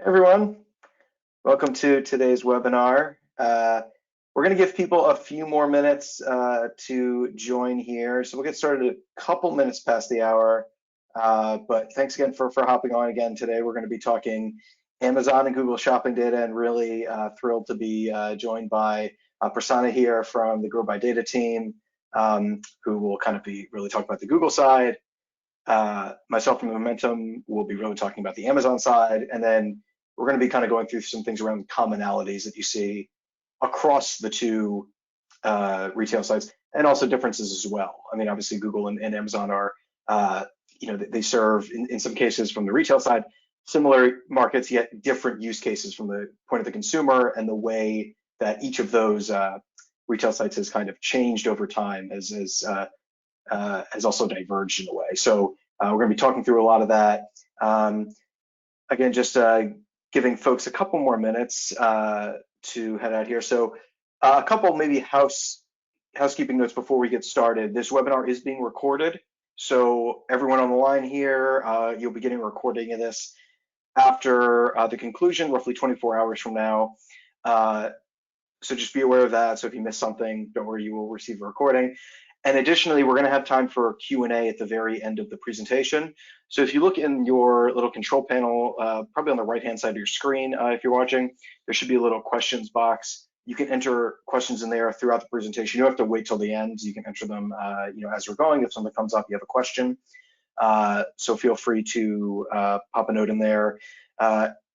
Everyone, welcome to today's webinar. We're going to give people a few more minutes to join here, so we'll get started a couple minutes past the hour. But thanks again for hopping on again today. We're going to be talking Amazon and Google shopping data, and really thrilled to be joined by Prasanna here from the GrowByData team, who will kind of be really talking about the Google side. Myself from Momentum will be really talking about the Amazon side, and then we're going to be kind of going through some things around commonalities that you see across the two retail sites, and also differences as well. I mean, obviously Google and Amazon are, they serve in some cases from the retail side similar markets, yet different use cases from the point of the consumer, and the way that each of those retail sites has kind of changed over time has also diverged in a way. So we're going to be talking through a lot of that. Again, just giving folks a couple more minutes to head out here. So a couple maybe housekeeping notes before we get started. This webinar is being recorded. So everyone on the line here, you'll be getting a recording of this after the conclusion, roughly 24 hours from now. So just be aware of that. So if you miss something, don't worry, you will receive a recording. And additionally, we're going to have time for Q&A at the very end of the presentation. So if you look in your little control panel, probably on the right-hand side of your screen, if you're watching, there should be a little questions box. You can enter questions in there throughout the presentation. You don't have to wait till the end. You can enter them, as we're going. If something comes up, you have a question. So feel free to pop a note in there.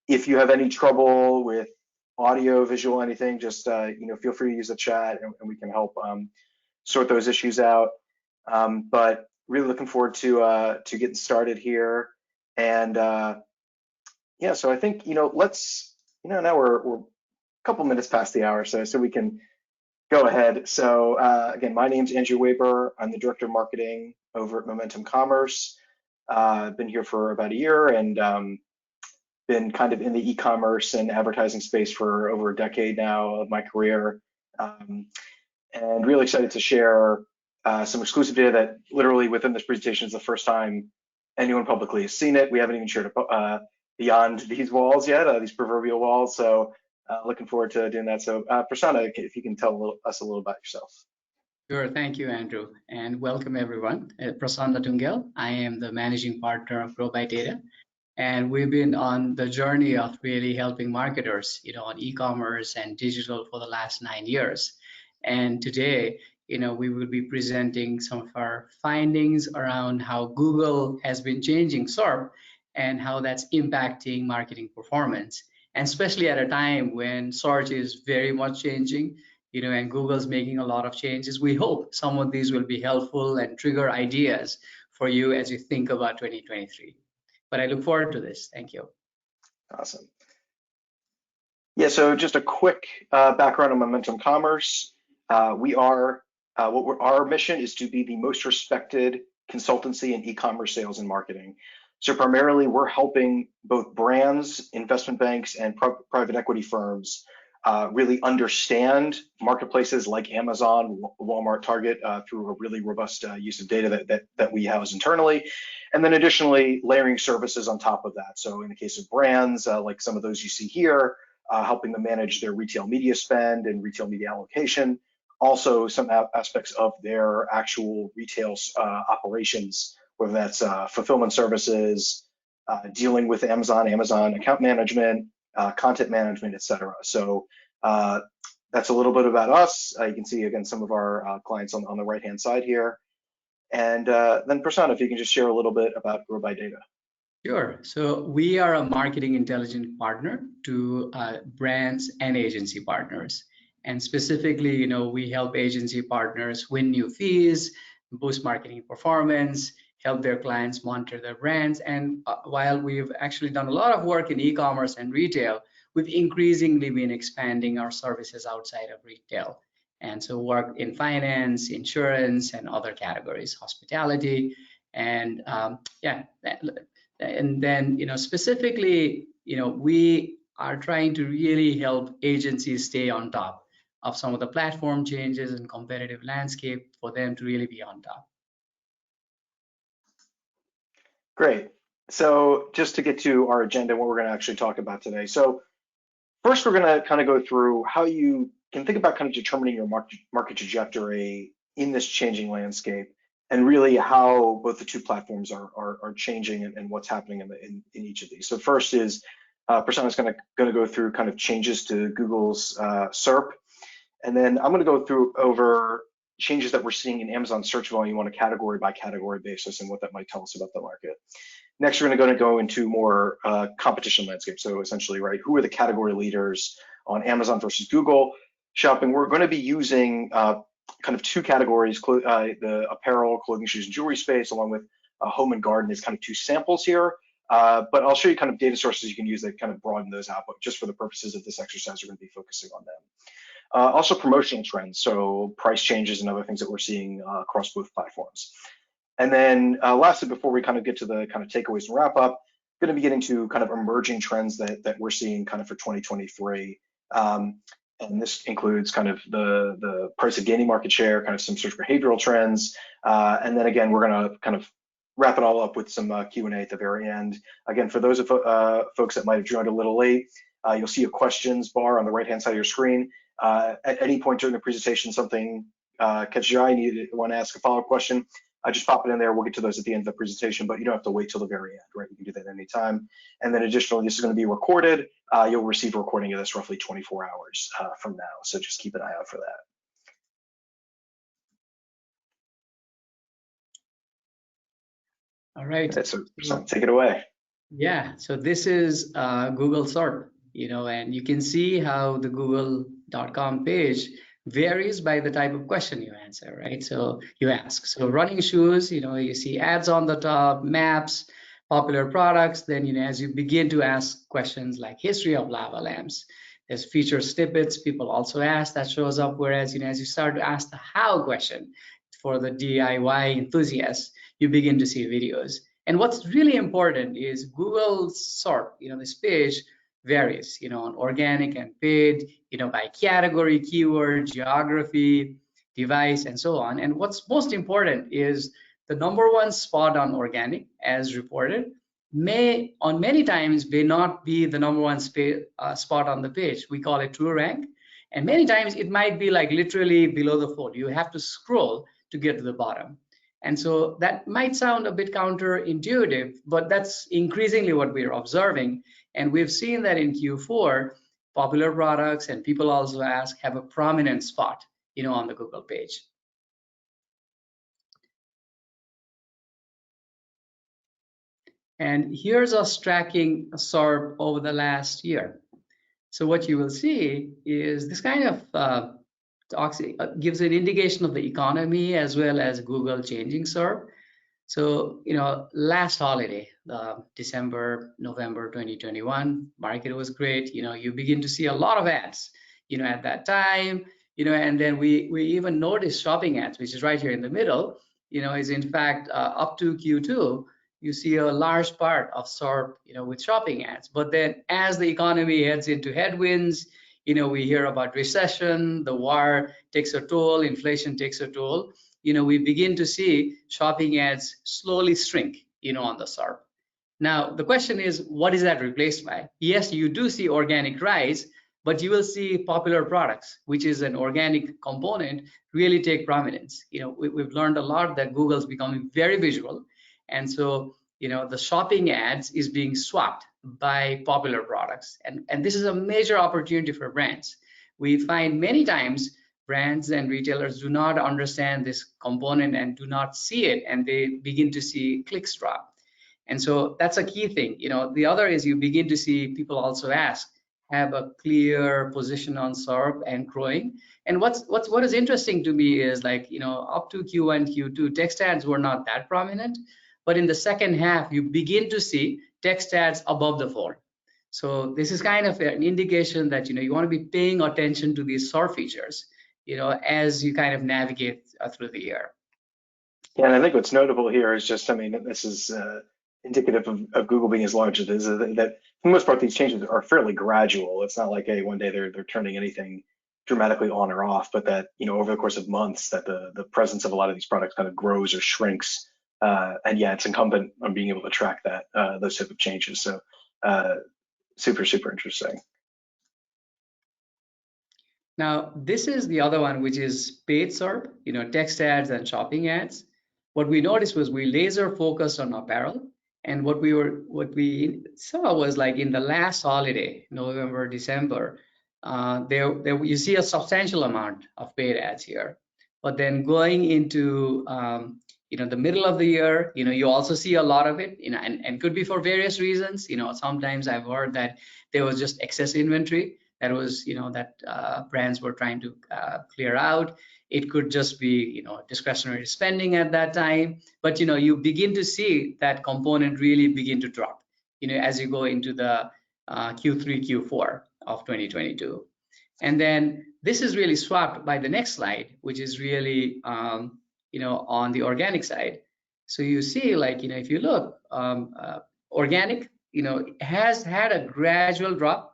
If you have any trouble with audio, visual, anything, just feel free to use the chat, and we can help sort those issues out. But really looking forward to getting started here. And yeah, so I think let's now we're a couple minutes past the hour, so we can go ahead. So again, my name's Andrew Weber. I'm the director of marketing over at Momentum Commerce. I've been here for about a year, and been kind of in the e-commerce and advertising space for over a decade now of my career. And really excited to share some exclusive data that literally within this presentation is the first time anyone publicly has seen it. We haven't even shared it beyond these walls yet, these proverbial walls. So looking forward to doing that. So Prasanna, if you can tell us a little about yourself. Sure, thank you, Andrew, and welcome everyone. Prasanna Dhungel. I am the managing partner of GrowByData, and we've been on the journey of really helping marketers, on e-commerce and digital for the last 9 years. And today, we will be presenting some of our findings around how Google has been changing SERP and how that's impacting marketing performance. And especially at a time when search is very much changing, and Google's making a lot of changes. We hope some of these will be helpful and trigger ideas for you as you think about 2023. But I look forward to this. Thank you. Awesome. Yeah, so just a quick background on Momentum Commerce. Our mission is to be the most respected consultancy in e-commerce sales and marketing. So primarily, we're helping both brands, investment banks, and private equity firms really understand marketplaces like Amazon, Walmart, Target through a really robust use of data that we house internally. And then additionally, layering services on top of that. So in the case of brands, like some of those you see here, helping them manage their retail media spend and retail media allocation. Also, some aspects of their actual retail operations, whether that's fulfillment services, dealing with Amazon account management, content management, etc. So that's a little bit about us. You can see, again, some of our clients on the right-hand side here. And then Prasanna, if you can just share a little bit about GrowByData. Sure. So we are a marketing intelligence partner to brands and agency partners. And specifically, we help agency partners win new fees, boost marketing performance, help their clients monitor their brands. And while we've actually done a lot of work in e-commerce and retail, we've increasingly been expanding our services outside of retail. And so work in finance, insurance, and other categories, hospitality. And and then, specifically, we are trying to really help agencies stay on top of some of the platform changes and competitive landscape for them to really be on top. Great. So just to get to our agenda, what we're going to actually talk about today. So first, we're going to kind of go through how you can think about kind of determining your market trajectory in this changing landscape, and really how both the two platforms are changing and what's happening in each of these. So first is Prasanna's going to go through kind of changes to Google's SERP, and then I'm going to go through over changes that we're seeing in Amazon search volume on a category by category basis and what that might tell us about the market. Next, we're going to go into more competition landscape. So essentially, right, who are the category leaders on Amazon versus Google shopping? We're going to be using kind of two categories, the apparel, clothing, shoes, and jewelry space, along with home and garden as kind of two samples here. But I'll show you kind of data sources you can use that kind of broaden those out. But just for the purposes of this exercise, we're going to be focusing on them. Also promotional trends, so price changes and other things that we're seeing across both platforms. And then lastly, before we kind of get to the kind of takeaways and wrap up, going to be getting to kind of emerging trends that we're seeing kind of for 2023. And this includes kind of the price of gaining market share, kind of some search behavioral trends. And then again, we're going to kind of wrap it all up with some Q&A at the very end. Again, for those of folks that might have joined a little late, you'll see a questions bar on the right-hand side of your screen. At any point during the presentation, something catches your eye and you want to ask a follow-up question, just pop it in there. We'll get to those at the end of the presentation, but you don't have to wait till the very end, right? You can do that anytime. And then additionally, this is going to be recorded. You'll receive a recording of this roughly 24 hours from now. So just keep an eye out for that. All right. Okay, so take it away. Yeah, so this is Google SERP, and you can see how the google.com page varies by the type of question you answer, right? So you ask. So running shoes, you see ads on the top, maps, popular products. Then, as you begin to ask questions like history of lava lamps, there's feature snippets people also ask that shows up. Whereas, as you start to ask the how question for the DIY enthusiasts, you begin to see videos. And what's really important is Google SERP, this page varies, on organic and paid, by category, keyword, geography, device, and so on. And what's most important is the #1 spot on organic, as reported, may on many times may not be the #1 spot on the page. We call it true rank. And many times it might be like literally below the fold. You have to scroll to get to the bottom. And so that might sound a bit counterintuitive, but that's increasingly what we're observing. And we've seen that in Q4, popular products and people also ask have a prominent spot, on the Google page. And here's us tracking SERP over the last year. So what you will see is this kind of gives an indication of the economy as well as Google changing SERP. So, last holiday, December, November 2021, market was great. You begin to see a lot of ads, at that time, and then we even noticed shopping ads, which is right here in the middle, is in fact up to Q2, you see a large part of SERP, with shopping ads. But then as the economy heads into headwinds, we hear about recession, the war takes a toll, inflation takes a toll. We begin to see shopping ads slowly shrink, on the SERP. Now, the question is, what is that replaced by? Yes, you do see organic rise, but you will see popular products, which is an organic component, really take prominence. We've learned a lot that Google's becoming very visual. And so, the shopping ads is being swapped by popular products. And this is a major opportunity for brands. We find many times brands and retailers do not understand this component and do not see it, and they begin to see clicks drop. And so that's a key thing. The other is you begin to see people also ask, have a clear position on SERP and growing. And what is interesting to me is like, up to Q1, Q2, text ads were not that prominent, but in the second half, you begin to see text ads above the fold. So this is kind of an indication that, you want to be paying attention to these SERP features, as you kind of navigate through the year. Yeah, and I think what's notable here is just, this is indicative of Google being as large as it is, that for the most part, these changes are fairly gradual. It's not like, hey, one day they're turning anything dramatically on or off, but that, over the course of months, that the presence of a lot of these products kind of grows or shrinks And yeah, it's incumbent on being able to track that those type of changes. So super, super interesting. Now, this is the other one, which is paid SERP, text ads and shopping ads. What we noticed was we laser focused on apparel. And what we saw was like in the last holiday, November, December, there you see a substantial amount of paid ads here. But then going into the middle of the year, you also see a lot of it, and could be for various reasons. Sometimes I've heard that there was just excess inventory that was, that brands were trying to clear out. It could just be, discretionary spending at that time. But, you begin to see that component really begin to drop, as you go into the Q3, Q4 of 2022. And then this is really swapped by the next slide, which is really, on the organic side. So you see, like, if you look, organic, has had a gradual drop,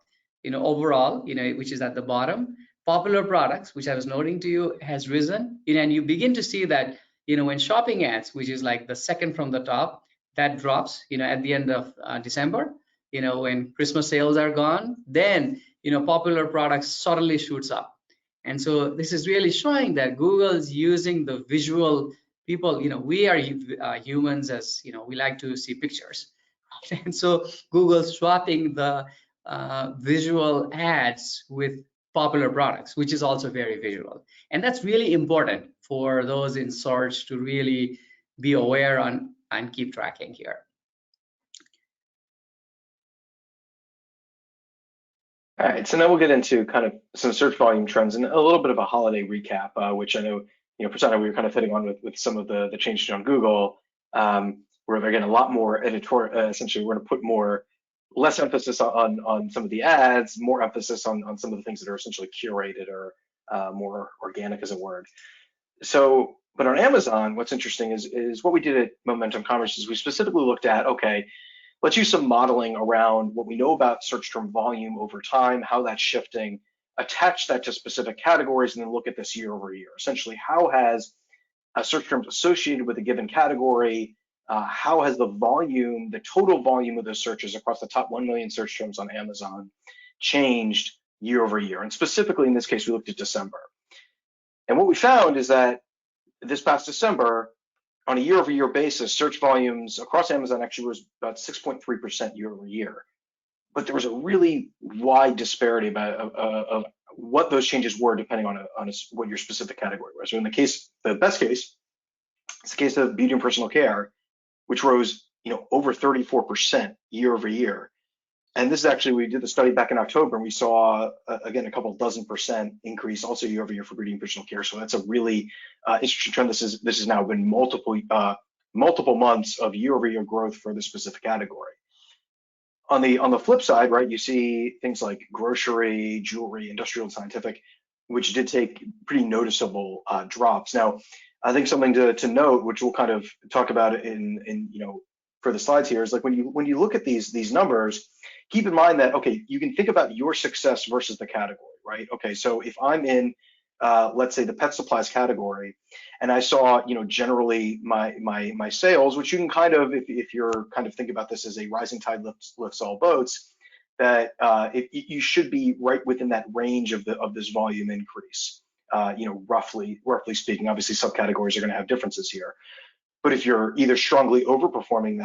overall, which is at the bottom. Popular products, which I was noting to you, has risen, and you begin to see that, when shopping ads, which is like the second from the top, that drops, at the end of December, when Christmas sales are gone, then, popular products suddenly shoots up. And so this is really showing that Google is using the visual people, we are humans, as we like to see pictures. And so Google's swapping the visual ads with popular products, which is also very visual. And that's really important for those in search to really be aware on and keep tracking here. All right, so now we'll get into kind of some search volume trends and a little bit of a holiday recap, which I know, Prasanna, we were kind of hitting on with some of the changes on Google, where they're getting a lot more editorial. Essentially, we're going to put less emphasis on some of the ads, more emphasis on some of the things that are essentially curated or more organic as a word. So, but on Amazon, what's interesting is what we did at Momentum Commerce is we specifically looked at, okay, let's use some modeling around what we know about search term volume over time, how that's shifting, attach that to specific categories, and then look at this year over year. Essentially, how has search terms associated with a given category, how has the total volume of those searches across the top 1 million search terms on Amazon changed year over year? And specifically in this case, we looked at December. And what we found is that this past December, on a year over year basis, search volumes across Amazon actually was about 6.3% year over year. But there was a really wide disparity of what those changes were depending on what your specific category was. So in the best case, it's the case of beauty and personal care, which rose, over 34% year over year. And this is actually, we did the study back in October, and we saw, again, a couple dozen percent increase also year over year for beauty and personal care. So that's a really interesting trend. This has now been multiple months of year over year growth for this specific category. On the flip side, right, you see things like grocery, jewelry, industrial, and scientific, which did take pretty noticeable drops. Now, I think something to note, which we'll kind of talk about in for the slides here, is like when you look at these numbers, keep in mind that, okay, you can think about your success versus the category, right? Okay, so if I'm in, let's say, the pet supplies category, and I saw, generally my sales, which you can kind of, if you're kind of thinking about this as a rising tide lifts all boats, that you should be right within that range of this volume increase, roughly speaking. Obviously, subcategories are going to have differences here. But if you're either strongly overperforming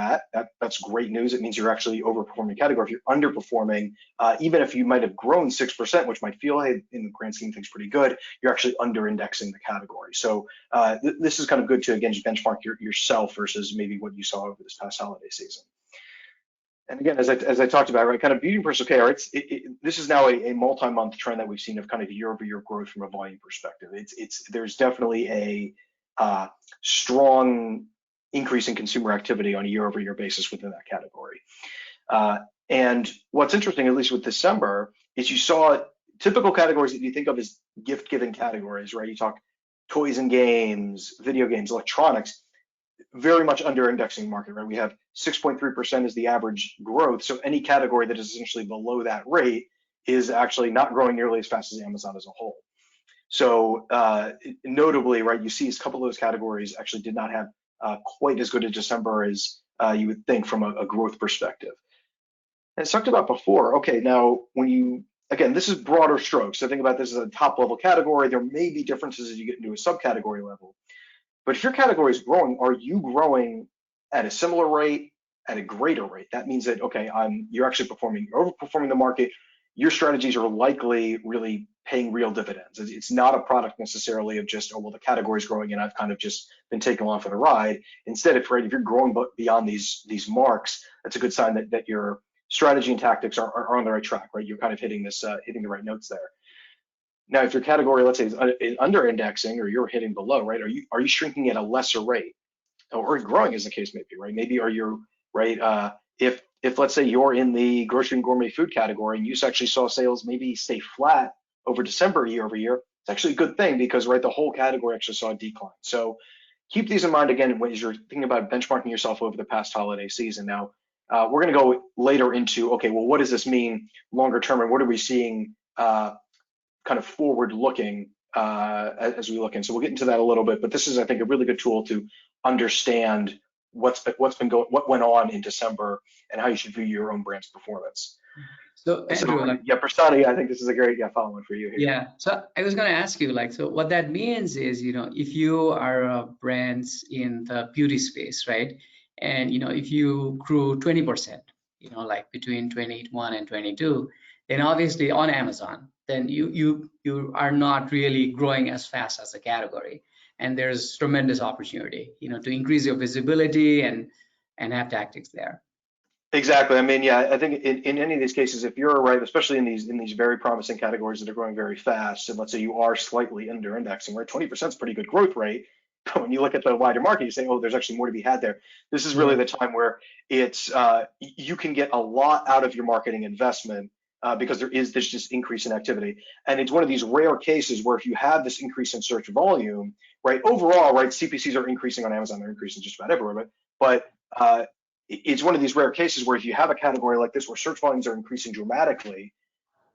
that's great news. It means you're actually overperforming category. If you're underperforming, even if you might have grown 6%, which might feel, hey, in the grand scheme of things pretty good, you're actually under-indexing the category. So this is kind of good to, again, just benchmark yourself versus maybe what you saw over this past holiday season. And again, as I talked about, right, kind of beauty and personal care, this is now a multi-month trend that we've seen of kind of year-over-year growth from a volume perspective. There's definitely a strong increase in consumer activity on a year-over-year basis within that category. And what's interesting, at least with December, is you saw typical categories that you think of as gift-giving categories, right? You talk toys and games, video games, electronics, very much under-indexing market, right? We have 6.3% is the average growth. So any category that is essentially below that rate is actually not growing nearly as fast as Amazon as a whole. So notably, right, you see a couple of those categories actually did not have quite as good a December as you would think from a growth perspective. And as talked about before, okay, now when you, again, this is broader strokes. So think about this as a top level category. There may be differences as you get into a subcategory level. But if your category is growing, are you growing at a similar rate, at a greater rate? That means that, okay, you're actually you're overperforming the market. Your strategies are likely really paying real dividends. It's not a product necessarily of just, oh, well, the category is growing and I've kind of just been taken along for the ride. Instead, if you're growing beyond these marks, that's a good sign that your strategy and tactics are on the right track, right? You're kind of hitting the right notes there. Now, if your category, let's say, is under indexing or you're hitting below, right? Are you shrinking at a lesser rate, or growing, as the case may be, right? Maybe are you right? If let's say you're in the grocery and gourmet food category and you actually saw sales maybe stay flat over December year over year, it's actually a good thing because the whole category actually saw a decline. So keep these in mind again as you're thinking about benchmarking yourself over the past holiday season. Now, we're going to go later into, okay, well, what does this mean longer term, and what are we seeing kind of forward looking as we look in. So we'll get into that a little bit, but this is, I think, a really good tool to understand what went on in December and how you should view your own brand's performance. So Andrew, Prasanna, I think this is a great follow-on for you here. Yeah, so I was going to ask you, so what that means is, if you are brands in the beauty space, right? And, if you grew 20%, like between 21 and 22, then obviously on Amazon, then you are not really growing as fast as the category. And there's tremendous opportunity, to increase your visibility and have tactics there. Exactly. I mean, yeah, I think in any of these cases, if you're right, especially in these very promising categories that are growing very fast, and let's say you are slightly under indexing, right? 20% is pretty good growth rate. But when you look at the wider market, you say, oh, there's actually more to be had there. This is really the time where it's you can get a lot out of your marketing investment because there is this just increase in activity. And it's one of these rare cases where if you have this increase in search volume, right, overall, right, CPCs are increasing on Amazon, they're increasing just about everywhere, but it's one of these rare cases where if you have a category like this where search volumes are increasing dramatically,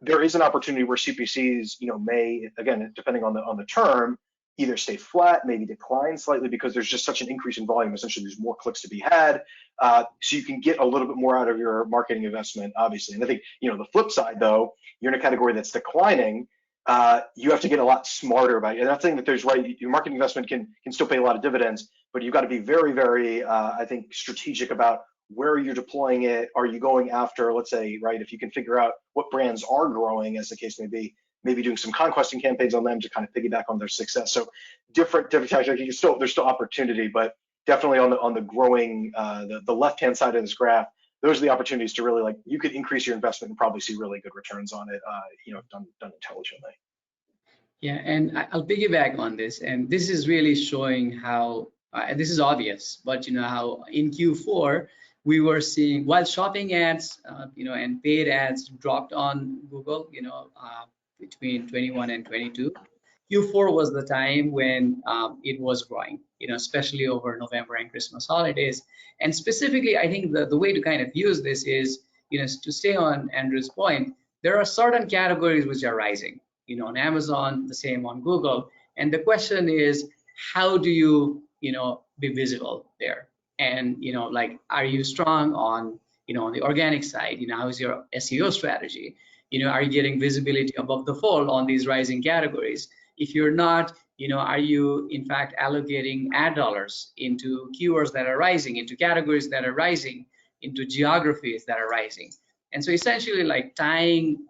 there is an opportunity where CPCs, may, again, depending on the term, either stay flat, maybe decline slightly because there's just such an increase in volume. Essentially, there's more clicks to be had, so you can get a little bit more out of your marketing investment, obviously. And I think, the flip side, though, you're in a category that's declining. You have to get a lot smarter about it. And I'm not saying that there's your marketing investment can still pay a lot of dividends, but you've got to be very, very, I think, strategic about where you're deploying it. Are you going after, let's say, right, if you can figure out what brands are growing, as the case may be, maybe doing some conquesting campaigns on them to kind of piggyback on their success. So different tactics. There's still opportunity, but definitely on the growing, the left-hand side of this graph, those are the opportunities to really you could increase your investment and probably see really good returns on it, done intelligently. Yeah, and I'll piggyback on this, and this is really showing how, this is obvious, but how in Q4 we were seeing, while shopping ads, and paid ads dropped on Google, between 21 and 22, Q4 was the time when it was growing, especially over November and Christmas holidays. And specifically, I think the way to kind of use this is, to stay on Andrew's point, there are certain categories which are rising, on Amazon, the same on Google. And the question is, how do you, be visible there? And, are you strong on, on the organic side? How is your SEO strategy? Are you getting visibility above the fold on these rising categories? If you're not, are you in fact allocating ad dollars into keywords that are rising, into categories that are rising, into geographies that are rising? And so essentially tying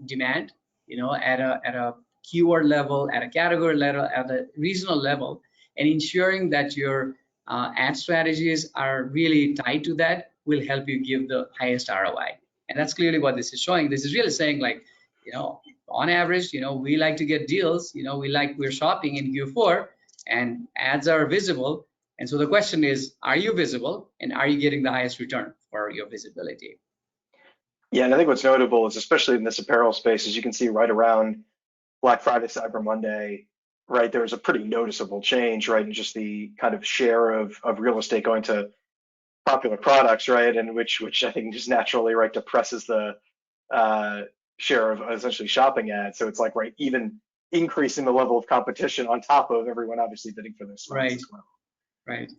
demand, at a keyword level, at a category level, at a regional level, and ensuring that your ad strategies are really tied to that will help you give the highest ROI. And that's clearly what this is showing. This is really saying on average, we like to get deals, we're shopping in Q4 and ads are visible. And so the question is, are you visible and are you getting the highest return for your visibility? Yeah, and I think what's notable is, especially in this apparel space, as you can see right around Black Friday, Cyber Monday, right, there was a pretty noticeable change, right, in just the kind of share of real estate going to popular products, right, and which I think just naturally, right, depresses the share of essentially shopping ads. So it's right, even increasing the level of competition on top of everyone obviously bidding for this. Right. As well. Right.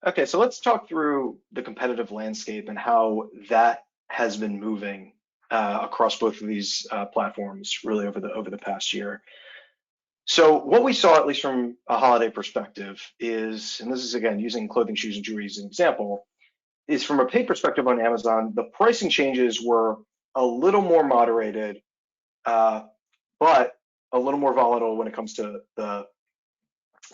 Okay, so let's talk through the competitive landscape and how that has been moving across both of these platforms really over the past year. So what we saw, at least from a holiday perspective, is, and this is again using clothing, shoes, and jewelry as an example, is from a paid perspective on Amazon, the pricing changes were a little more moderated, but a little more volatile when it comes to the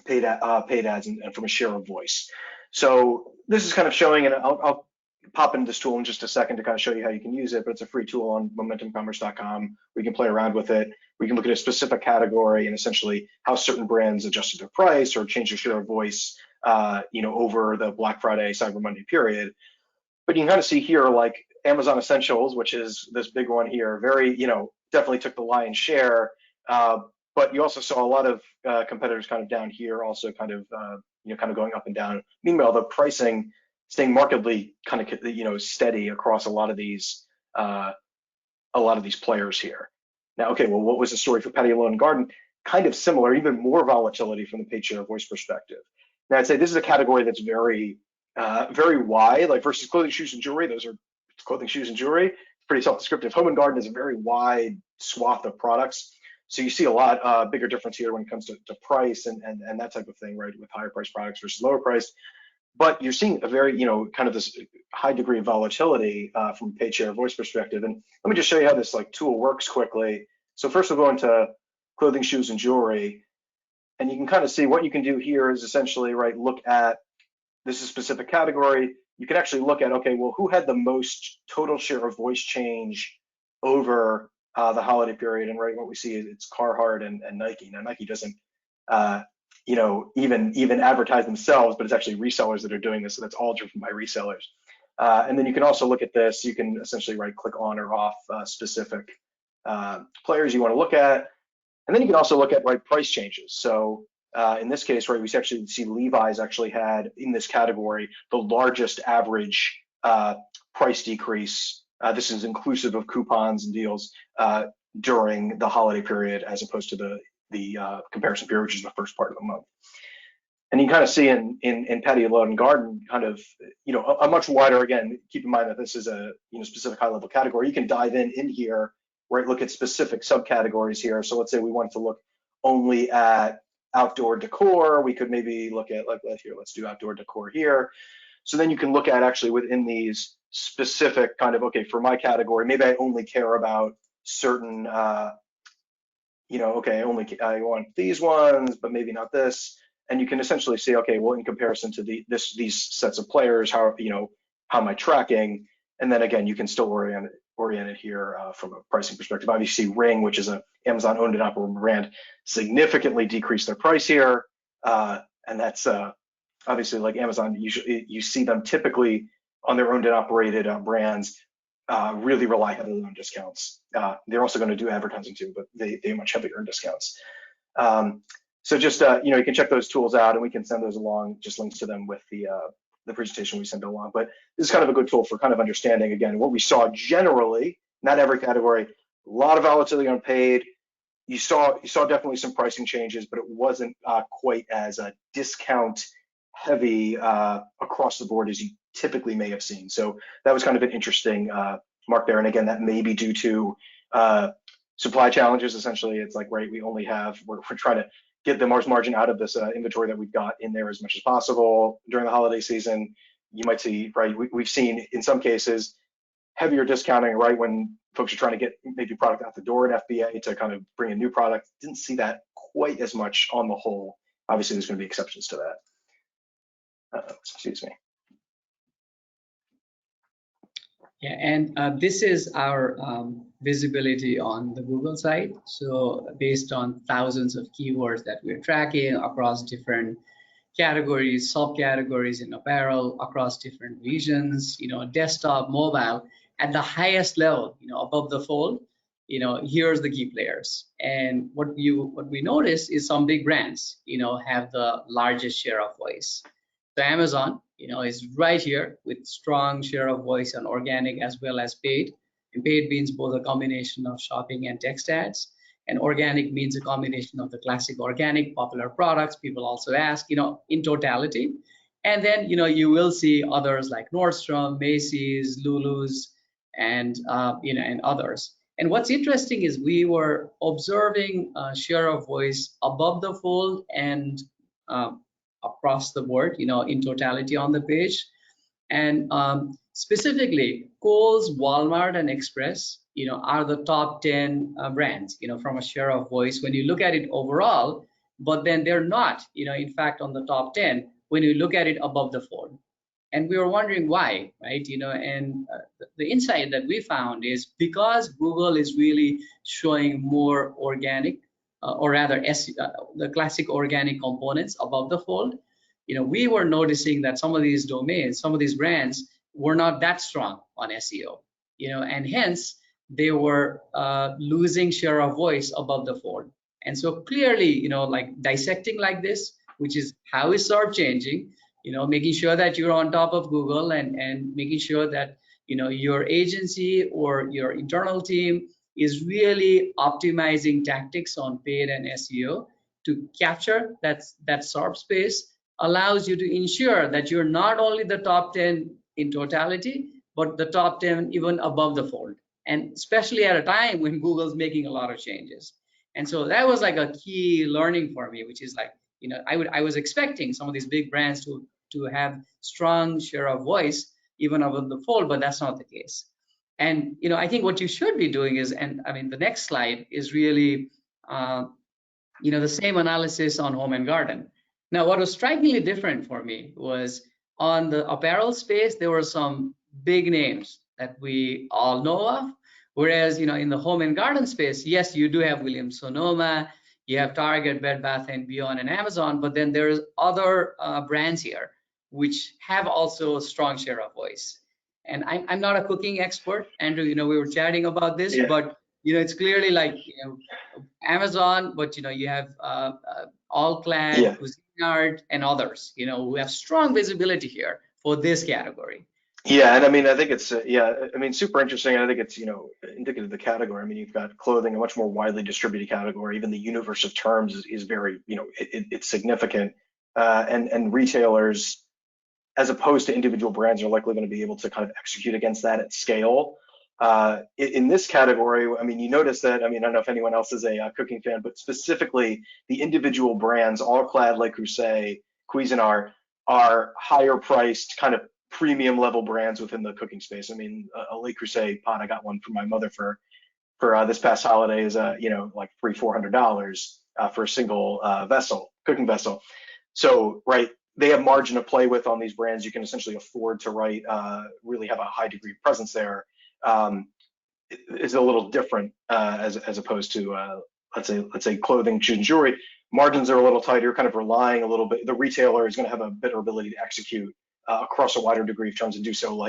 paid ads and from a share of voice. So this is kind of showing, and I'll pop into this tool in just a second to kind of show you how you can use it, but it's a free tool on momentumcommerce.com. We can play around with it. We can look at a specific category and essentially how certain brands adjusted their price or changed their share of voice, over the Black Friday, Cyber Monday period. But you can kind of see here, like Amazon Essentials, which is this big one here, very, definitely took the lion's share. But you also saw a lot of competitors kind of down here, also kind of, kind of going up and down. Meanwhile, the pricing staying markedly kind of, steady across a lot of these players here. Now, okay, well, what was the story for patio, lawn, and garden? Kind of similar, even more volatility from the paid share of voice perspective. Now, I'd say this is a category that's very, very wide, like versus clothing, shoes, and jewelry. Those are clothing, shoes, and jewelry. It's pretty self-descriptive. Home and garden is a very wide swath of products. So you see a lot bigger difference here when it comes to price and that type of thing, right, with higher priced products versus lower priced. But you're seeing a very, kind of this high degree of volatility from a paid share of voice perspective. And let me just show you how this tool works quickly. So first we'll go into clothing, shoes, and jewelry. And you can kind of see what you can do here is essentially, right, look at, this is a specific category. You can actually look at, okay, well, who had the most total share of voice change over the holiday period? And right, what we see is it's Carhartt and Nike. Now, Nike doesn't, even advertise themselves, but it's actually resellers that are doing this. So that's all driven by resellers. And then you can also look at this. You can essentially click on or off specific players you want to look at. And then you can also look at price changes. So in this case, right, we actually see Levi's actually had in this category the largest average price decrease. This is inclusive of coupons and deals during the holiday period, as opposed to the comparison period, which is the first part of the month. And you kind of see in patio, lawn, and garden, kind of, a much wider, again, keep in mind that this is a specific high level category. You can dive in here, right, look at specific subcategories here. So let's say we wanted to look only at outdoor decor. We could maybe look at let's do outdoor decor here. So then you can look at actually within these specific kind of, okay, for my category, maybe I only care about certain, okay, I want these ones, but maybe not this. And you can essentially see, okay, well, in comparison to these sets of players, how am I tracking? And then again, you can still orient it here from a pricing perspective. Obviously, Ring, which is an Amazon owned and operated brand, significantly decreased their price here. And that's obviously, like Amazon, you see them typically on their owned and operated brands really rely heavily on discounts. They're also going to do advertising too, but they much heavier in discounts. So just you can check those tools out, and we can send those along, just links to them with the presentation we send along. But this is kind of a good tool for kind of understanding, again, what we saw generally, not every category, a lot of volatility on paid. You saw definitely some pricing changes, but it wasn't quite as discount heavy across the board as you typically may have seen. So that was kind of an interesting mark there. And again, that may be due to supply challenges. Essentially, it's like, right, we're trying to get the margin out of this inventory that we've got in there as much as possible during the holiday season. You might see, right, we've seen in some cases heavier discounting, right, when folks are trying to get maybe product out the door at FBA to kind of bring a new product. Didn't see that quite as much on the whole. Obviously, there's going to be exceptions to that. Excuse me. Yeah, and this is our visibility on the Google site. So based on thousands of keywords that we're tracking across different categories, subcategories in apparel, across different regions, desktop, mobile, at the highest level, above the fold, here's the key players. And what we notice is some big brands, have the largest share of voice. So Amazon, is right here with strong share of voice on organic as well as paid. And paid means both a combination of shopping and text ads. And organic means a combination of the classic organic popular products. People also ask, in totality. And then, you will see others like Nordstrom, Macy's, Lulu's, and and others. And what's interesting is we were observing share of voice above the fold and across the board, in totality on the page. And specifically, Kohl's, Walmart, and Express, are the top 10 brands, from a share of voice when you look at it overall. But then they're not, in fact, on the top 10 when you look at it above the fold. And we were wondering why, right? And the insight that we found is because Google is really showing more organic, or rather the classic organic components above the fold. We were noticing that some of these domains, some of these brands were not that strong on SEO, and hence they were losing share of voice above the fold. And so clearly, like dissecting like this, which is how is SERP changing, making sure that you're on top of Google and making sure that, your agency or your internal team is really optimizing tactics on paid and SEO to capture that SERP space, allows you to ensure that you're not only the top 10 in totality, but the top 10 even above the fold. And especially at a time when Google's making a lot of changes. And so that was like a key learning for me, which is like, I was expecting some of these big brands to have strong share of voice even above the fold, but that's not the case. And I think what you should be doing is, and I mean the next slide is really the same analysis on home and garden. Now, what was strikingly different for me was on the apparel space, there were some big names that we all know of, whereas in the home and garden space, yes, you do have Williams-Sonoma, you have Target, Bed Bath & Beyond, and Amazon, but then there's other brands here which have also a strong share of voice. And I'm not a cooking expert, Andrew. We were chatting about this, Yeah. but it's clearly like Amazon, but you have All-Clad, Yeah. Cuisinart, and others, who have strong visibility here for this category. Yeah, and I mean, I think it's super interesting. And I think it's indicative of the category. I mean, you've got clothing, a much more widely distributed category. Even the universe of terms is very, it's significant. And retailers, as opposed to individual brands, are likely going to be able to kind of execute against that at scale. In this category, I mean, you notice that, I don't know if anyone else is a cooking fan, but specifically the individual brands, All-Clad, Le Creuset, Cuisinart, are higher priced, kind of premium level brands within the cooking space. I mean, a Le Creuset pot, I got one for my mother for this past holiday, is like $300-400 for a single cooking vessel. So, right, they have margin to play with on these brands. You can essentially afford to really have a high degree of presence there. Is a little different as opposed to let's say clothing, shoes, and jewelry. Margins are a little tighter, kind of relying a little bit. The retailer is going to have a better ability to execute across a wider degree of terms and do so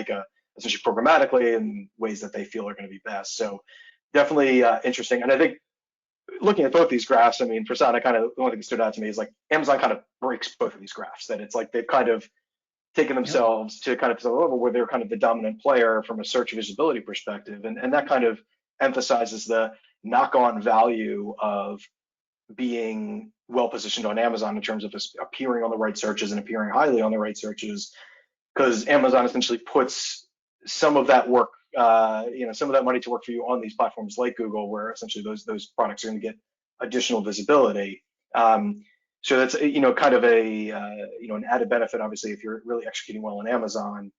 essentially programmatically in ways that they feel are going to be best. So definitely interesting. And I think looking at both these graphs, I mean, Prasanna, kind of the one thing that stood out to me is like Amazon kind of breaks both of these graphs. That it's like they've kind of taken themselves to kind of a level where they're kind of the dominant player from a search visibility perspective, and that kind of emphasizes the knock-on value of being well positioned on Amazon in terms of appearing on the right searches and appearing highly on the right searches, because Amazon essentially puts some of that work, some of that money to work for you on these platforms like Google, where essentially those products are going to get additional visibility. So that's kind of an added benefit, obviously, if you're really executing well on Amazon.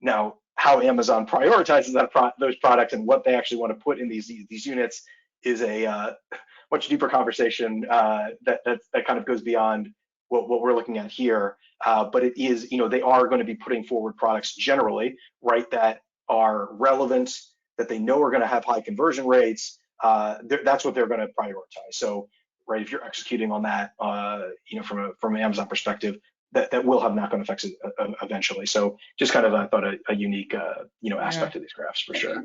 Now, how Amazon prioritizes those products and what they actually want to put in these units is a much deeper conversation that kind of goes beyond what we're looking at here. But it is, they are going to be putting forward products generally, right, that are relevant, that they know are going to have high conversion rates. That's what they're going to prioritize. So, right, if you're executing on that, from an Amazon perspective, that will have knock-on effects eventually. So, just kind of, I thought a unique, aspect of these graphs for sure.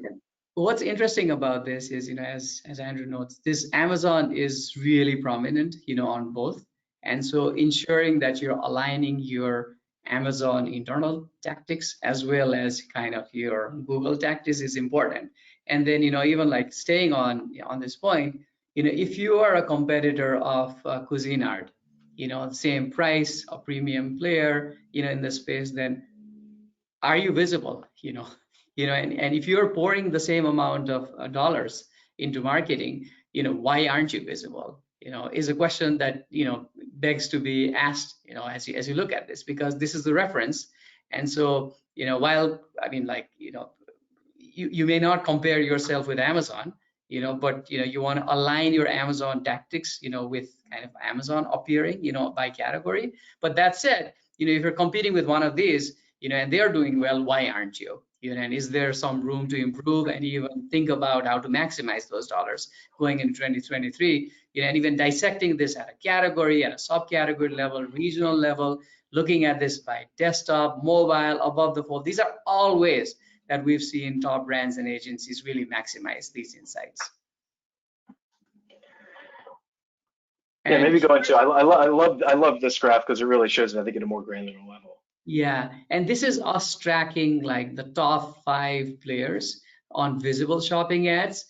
What's interesting about this is, as Andrew notes, this Amazon is really prominent, on both. And so ensuring that you're aligning your Amazon internal tactics as well as kind of your Google tactics is important. And then, even like staying on this point, if you are a competitor of Cuisinart, same price, a premium player, in the space, then are you visible? And if you're pouring the same amount of dollars into marketing, why aren't you visible? Is a question that begs to be asked, as you look at this, because this is the reference. And so, while you may not compare yourself with Amazon, but you want to align your Amazon tactics, with kind of Amazon appearing, by category. But that said, if you're competing with one of these, and they're doing well, why aren't you? And is there some room to improve and even think about how to maximize those dollars going into 2023? And even dissecting this at a category, at a subcategory level, regional level, looking at this by desktop, mobile, above the fold. These are all ways that we've seen top brands and agencies really maximize these insights. Yeah, maybe go into. I love this graph because it really shows it, I think, at a more granular level. Yeah, and this is us tracking like the top 5 players on visible shopping ads,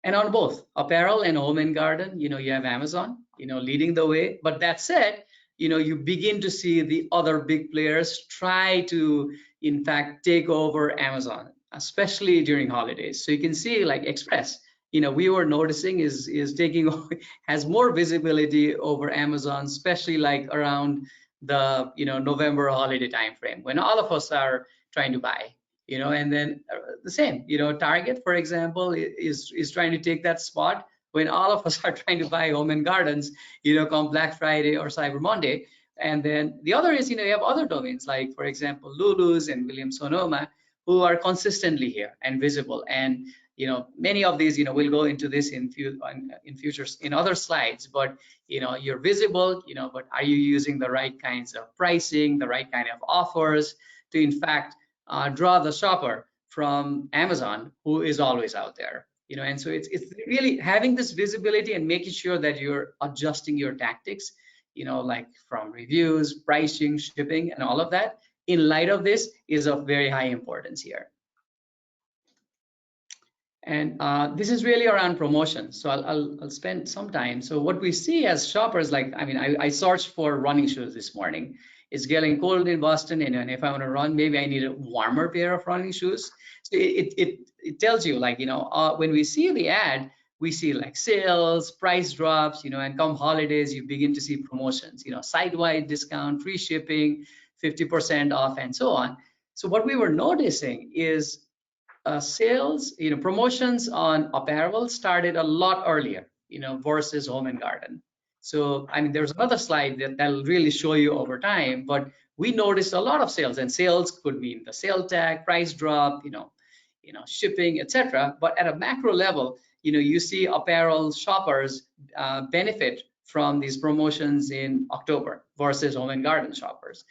and on both apparel and home and garden. You have Amazon, leading the way. But that said, you begin to see the other big players try to, in fact, take over Amazon, especially during holidays. So you can see like Express, we were noticing is taking has more visibility over Amazon, especially like around the November holiday timeframe when all of us are trying to buy. And then the same, Target, for example, is trying to take that spot when all of us are trying to buy home and gardens, come Black Friday or Cyber Monday. And then the other is, you have other domains like, for example, Lulu's and Williams-Sonoma, who are consistently here and visible. And many of these, we'll go into this in futures in other slides. But you're visible, but are you using the right kinds of pricing, the right kind of offers to, in fact, draw the shopper from Amazon, who is always out there? And so it's really having this visibility and making sure that you're adjusting your tactics, like from reviews, pricing, shipping, and all of that in light of this is of very high importance here. And this is really around promotions. So I'll spend some time. So what we see as shoppers, like, I searched for running shoes this morning. It's getting cold in Boston, and if I want to run, maybe I need a warmer pair of running shoes. So it tells you, like, when we see the ad, we see like sales, price drops, and come holidays, you begin to see promotions, site-wide discount, free shipping, 50% off, and so on. So what we were noticing is sales, promotions on apparel started a lot earlier, versus home and garden. So, there's another slide that'll really show you over time, but we noticed a lot of sales, and sales could mean the sale tag, price drop, shipping, etc. But at a macro level, you see apparel shoppers benefit from these promotions in October versus home and garden shoppers.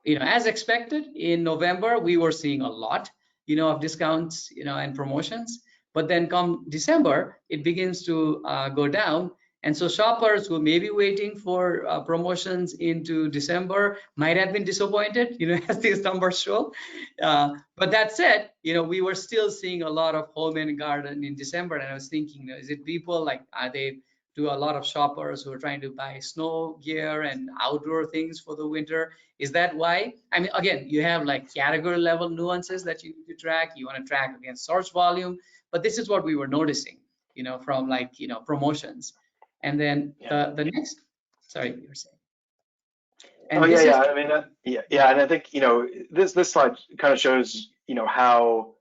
As expected, in November, we were seeing a lot, of discounts, and promotions. But then come December, it begins to go down. And so shoppers who may be waiting for promotions into December might have been disappointed, as these numbers show. But that said, we were still seeing a lot of home and garden in December. And I was thinking, is it people like, are they do a lot of shoppers who are trying to buy snow gear and outdoor things for the winter? Is that why? Again, you have like category level nuances that you need to track. You want to track against search volume, but this is what we were noticing, from like, promotions. And then the next, sorry, you were saying. And and I think, this slide kind of shows, how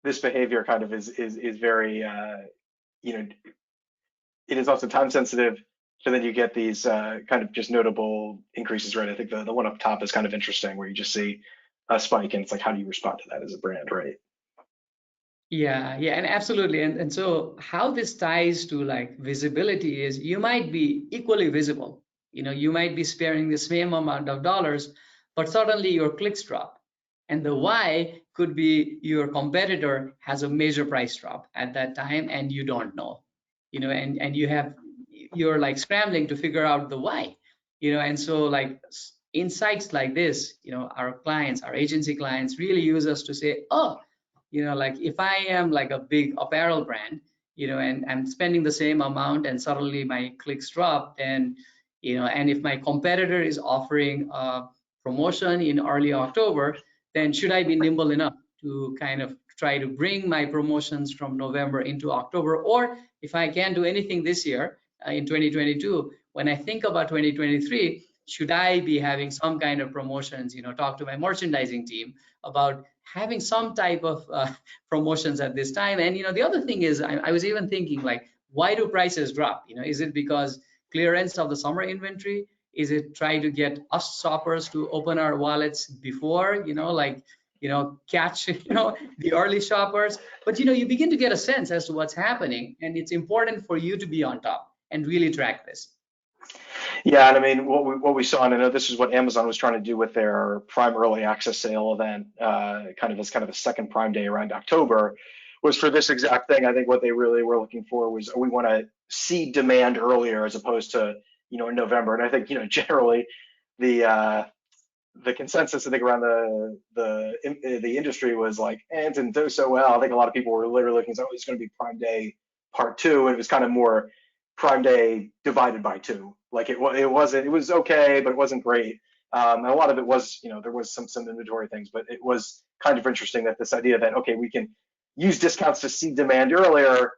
this behavior kind of is very, it is also time sensitive. So then you get these kind of just notable increases, right? I think the one up top is kind of interesting, where you just see a spike, and it's like, how do you respond to that as a brand, right? Yeah, and absolutely. And so how this ties to like visibility is you might be equally visible. You might be sparing the same amount of dollars, but suddenly your clicks drop. And the why could be your competitor has a major price drop at that time and you don't know. And you're like scrambling to figure out the why. And so like insights like this, our clients, our agency clients really use us to say, oh, like if I am like a big apparel brand, and I'm spending the same amount and suddenly my clicks drop, then, and if my competitor is offering a promotion in early October, then should I be nimble enough to kind of try to bring my promotions from November into October? Or if I can't do anything this year in 2022, when I think about 2023, should I be having some kind of promotions, talk to my merchandising team about having some type of promotions at this time. And the other thing is, I was even thinking, like, why do prices drop? Is it because clearance of the summer inventory? Is it try to get us shoppers to open our wallets before, catch the early shoppers? But you begin to get a sense as to what's happening, and it's important for you to be on top and really track this. Yeah, and I mean, what we saw, and I know this is what Amazon was trying to do with their Prime Early Access Sale event, kind of a second Prime Day around October, was for this exact thing. I think what they really were looking for was, we want to see demand earlier as opposed to in November. And I think generally the consensus, I think, around the industry was like, it didn't do so well. I think a lot of people were literally looking, oh, it's going to be Prime Day Part 2, and it was kind of more Prime Day divided by 2. Like it was okay, but it wasn't great. And a lot of it was, there was some inventory things, but it was kind of interesting that this idea that, okay, we can use discounts to see demand earlier,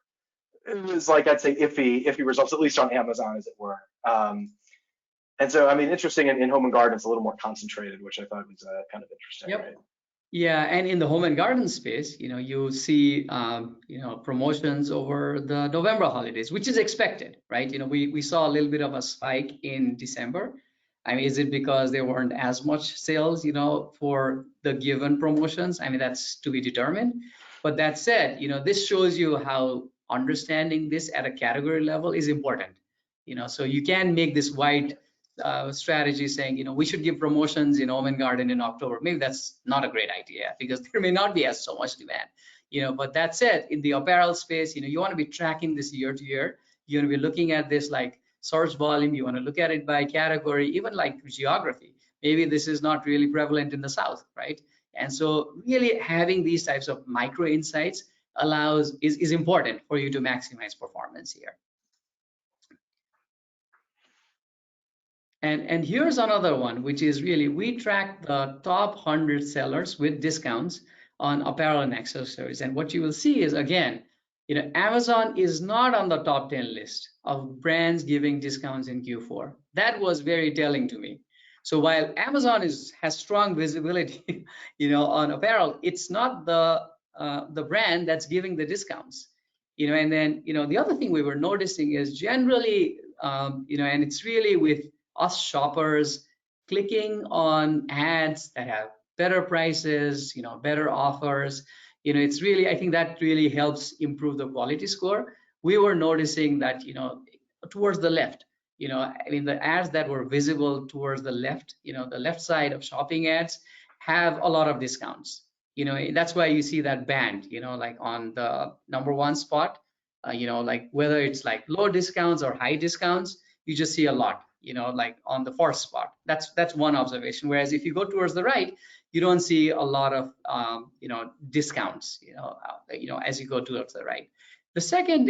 it was like, I'd say iffy results, at least on Amazon, as it were. And so, I mean, interesting in home and garden, it's a little more concentrated, which I thought was kind of interesting. Yep. Right? Yeah, and in the home and garden space, you see, promotions over the November holidays, which is expected, right? We saw a little bit of a spike in December. I mean, is it because there weren't as much sales, for the given promotions? I mean, that's to be determined. But that said, this shows you how understanding this at a category level is important. So you can make this wide strategy saying, we should give promotions in home and garden in October. Maybe that's not a great idea because there may not be as so much demand. But that said, in the apparel space, you want to be tracking this year to year. You want to be looking at this like search volume. You want to look at it by category, even like geography. Maybe this is not really prevalent in the South, right? And so really having these types of micro insights is important for you to maximize performance here. And here's another one, which is really, we track the top 100 sellers with discounts on apparel and accessories. And what you will see is, again, Amazon is not on the top 10 list of brands giving discounts in Q4. That was very telling to me. So while Amazon has strong visibility, on apparel, it's not the brand that's giving the discounts. And then, the other thing we were noticing is generally, and it's really with us shoppers clicking on ads that have better prices, better offers, it's really, I think that really helps improve the quality score. We were noticing that, towards the left, I mean, the ads that were visible towards the left, the left side of shopping ads have a lot of discounts. That's why you see that band, like on the #1 spot, like whether it's like low discounts or high discounts, you just see a lot. Like on the first spot. That's one observation. Whereas if you go towards the right, you don't see a lot of discounts. As you go towards the right. The second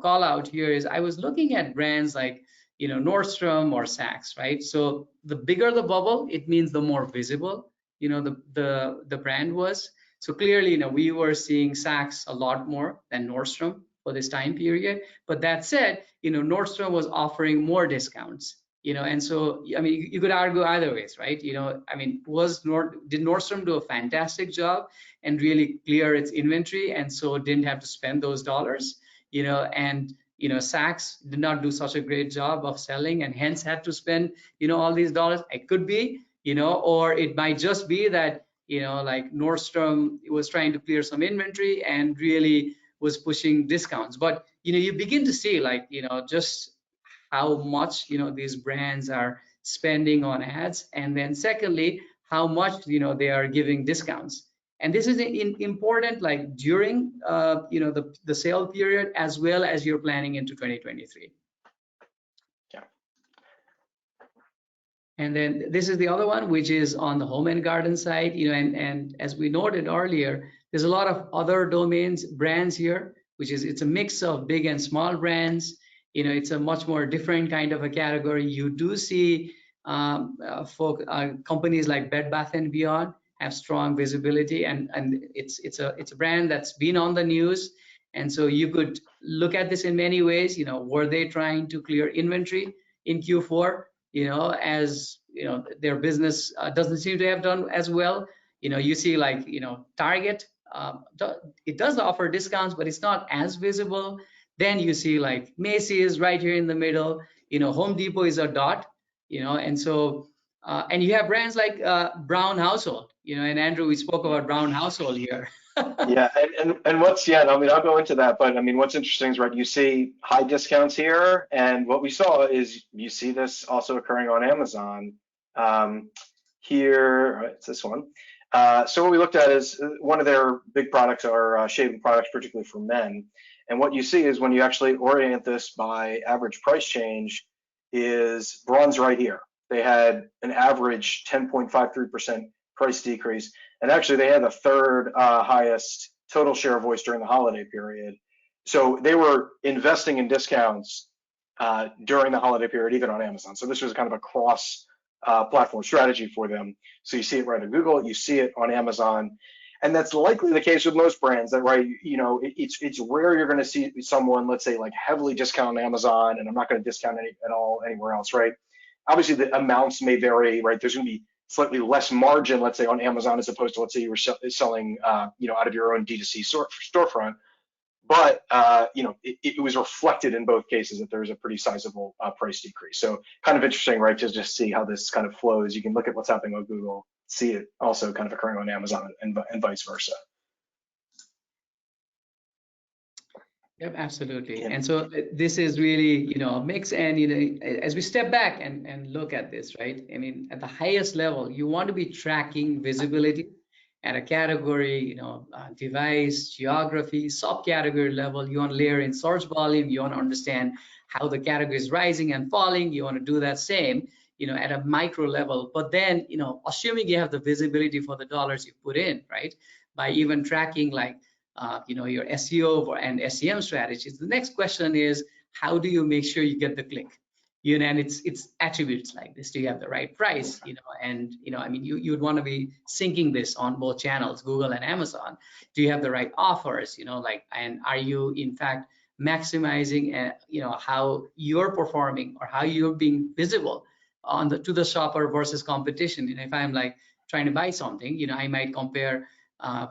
call out here is, I was looking at brands like Nordstrom or Saks, right? So the bigger the bubble, it means the more visible the brand was. So clearly, we were seeing Saks a lot more than Nordstrom for this time period. But that said, Nordstrom was offering more discounts. And so, I mean, you could argue either ways, right? I mean, did Nordstrom do a fantastic job and really clear its inventory, and so didn't have to spend those dollars? And Saks did not do such a great job of selling, and hence had to spend all these dollars. It could be, or it might just be that like Nordstrom was trying to clear some inventory and really was pushing discounts. But you begin to see, like, just how much these brands are spending on ads, and then secondly, how much they are giving discounts. And this is important, like during the sale period, as well as you're planning into 2023. Yeah. And then this is the other one, which is on the home and garden side, and as we noted earlier, there's a lot of other domains, brands here, which is, it's a mix of big and small brands. it's a much more different kind of a category. You do see companies like Bed Bath & Beyond have strong visibility, and it's a brand that's been on the news. And so you could look at this in many ways. Were they trying to clear inventory in Q4? As their business doesn't seem to have done as well. You see like Target, it does offer discounts, but it's not as visible. Then you see like Macy's right here in the middle. Home Depot is a dot. And so and you have brands like Braun Household. And Andrew, we spoke about Braun Household here. Yeah, and I mean, I'll go into that, but I mean, what's interesting is, right, you see high discounts here, and what we saw is you see this also occurring on Amazon. Here, right, it's this one. So what we looked at is one of their big products are shaving products, particularly for men. And what you see is when you actually orient this by average price change is Braun's right here. They had an average 10.53% price decrease. And actually, they had the third highest total share of voice during the holiday period. So they were investing in discounts during the holiday period, even on Amazon. So this was kind of a cross-platform strategy for them. So you see it right on Google, you see it on Amazon. And that's likely the case with most brands. That, right, it's rare you're going to see someone, let's say, like heavily discount on Amazon, and I'm not going to discount at all anywhere else, right? Obviously, the amounts may vary, right? There's going to be slightly less margin, let's say, on Amazon as opposed to, let's say, you were selling, out of your own D2C storefront. But it was reflected in both cases that there's a pretty sizable price decrease. So kind of interesting, right, to just see how this kind of flows. You can look at what's happening on Google, see it also kind of occurring on Amazon, and vice versa. Yep, absolutely. Yeah. And so this is really, a mix. And, as we step back and look at this, right? I mean, at the highest level, you want to be tracking visibility at a category, device, geography, subcategory level. You want to layer in search volume. You want to understand how the category is rising and falling. You want to do that same, at a micro level. But then, assuming you have the visibility for the dollars you put in, right? By even tracking like, your SEO and SEM strategies. The next question is, how do you make sure you get the click? And it's attributes like this. Do you have the right price? And I mean, you'd want to be syncing this on both channels, Google and Amazon. Do you have the right offers? And are you in fact maximizing, how you're performing or how you're being visible to the shopper versus competition? If I'm like trying to buy something, I might compare.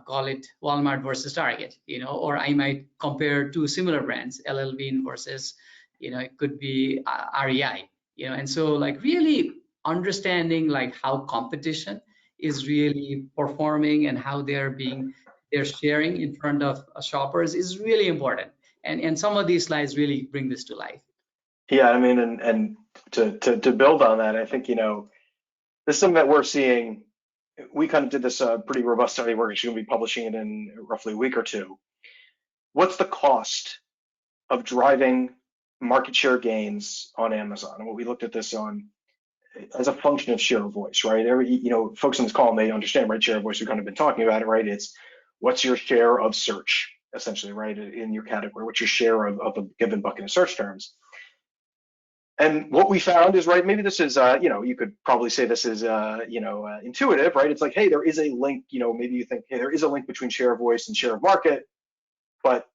Call it Walmart versus Target, or I might compare two similar brands, LL Bean versus, it could be REI, and so like really understanding like how competition is really performing and how they're sharing in front of shoppers is really important. And some of these slides really bring this to life. Yeah, I mean, and to build on that, I think, this is something that we're seeing. We kind of did this pretty robust study. We're actually going to be publishing it in roughly a week or two. What's the cost of driving market share gains on Amazon? And what we looked at this on as a function of share of voice, right? Folks on this call may understand, right? Share of voice, we've kind of been talking about it, right? It's what's your share of search, essentially, right? In your category, what's your share of a given bucket of search terms? And what we found is, right, maybe this is, you could probably say this is, intuitive, right? It's like, hey, there is a link, maybe you think, hey, there is a link between share of voice and share of market, but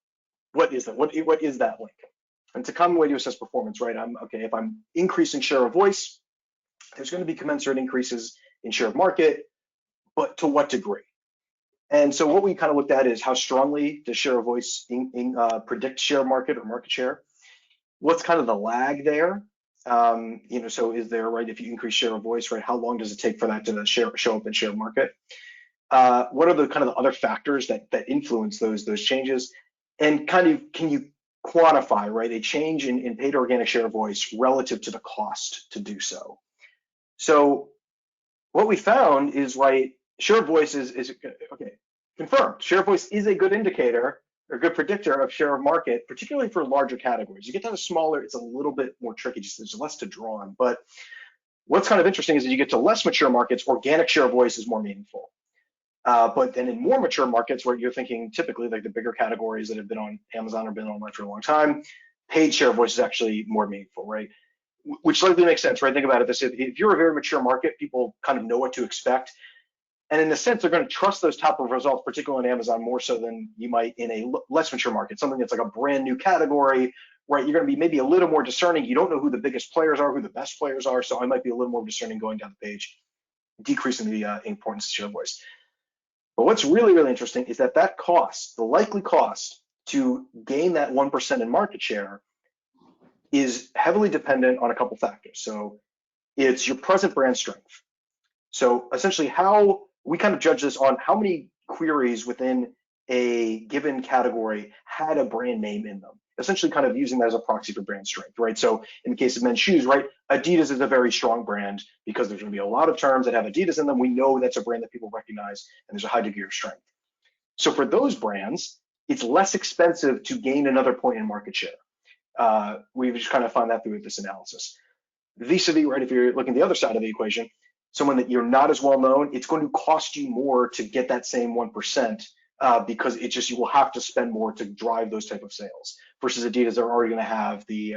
what is that? What is that link? And it's a common way to assess performance, right? If I'm increasing share of voice, there's going to be commensurate increases in share of market, but to what degree? And so what we kind of looked at is how strongly does share of voice predict share of market or market share? What's kind of the lag there? So is there, right, if you increase share of voice, right, how long does it take for that to show up in share of market? What are the kind of the other factors that influence those changes? And kind of, can you quantify, right, a change in paid organic share of voice relative to the cost to do so? So what we found is, right, share of voice is okay, confirmed. Share of voice is a good indicator or good predictor of share of market, particularly for larger categories. You get down to smaller, it's a little bit more tricky, just there's less to draw on. But what's kind of interesting is that you get to less mature markets, organic share of voice is more meaningful. But then in more mature markets where you're thinking typically like the bigger categories that have been on Amazon or been online for a long time, paid share of voice is actually more meaningful, right? Which likely makes sense, right? Think about it this: if you're a very mature market, people kind of know what to expect. And in a sense, they're going to trust those top of results, particularly on Amazon, more so than you might in a less mature market, something that's like a brand new category, right? You're going to be maybe a little more discerning. You don't know who the biggest players are, who the best players are. So I might be a little more discerning going down the page, decreasing the importance of share of voice. But what's really, really interesting is that cost, the likely cost to gain that 1% in market share, is heavily dependent on a couple factors. So it's your present brand strength. So essentially, how we kind of judge this on how many queries within a given category had a brand name in them, essentially kind of using that as a proxy for brand strength, right? So in the case of men's shoes, right, Adidas is a very strong brand because there's going to be a lot of terms that have Adidas in them. We know that's a brand that people recognize, and there's a high degree of strength. So for those brands, it's less expensive to gain another point in market share. We've just kind of found that through this analysis. Vis-a-vis, right, if you're looking at the other side of the equation, someone that you're not as well known, it's going to cost you more to get that same 1% because it just, you will have to spend more to drive those type of sales versus Adidas, they're already going to have the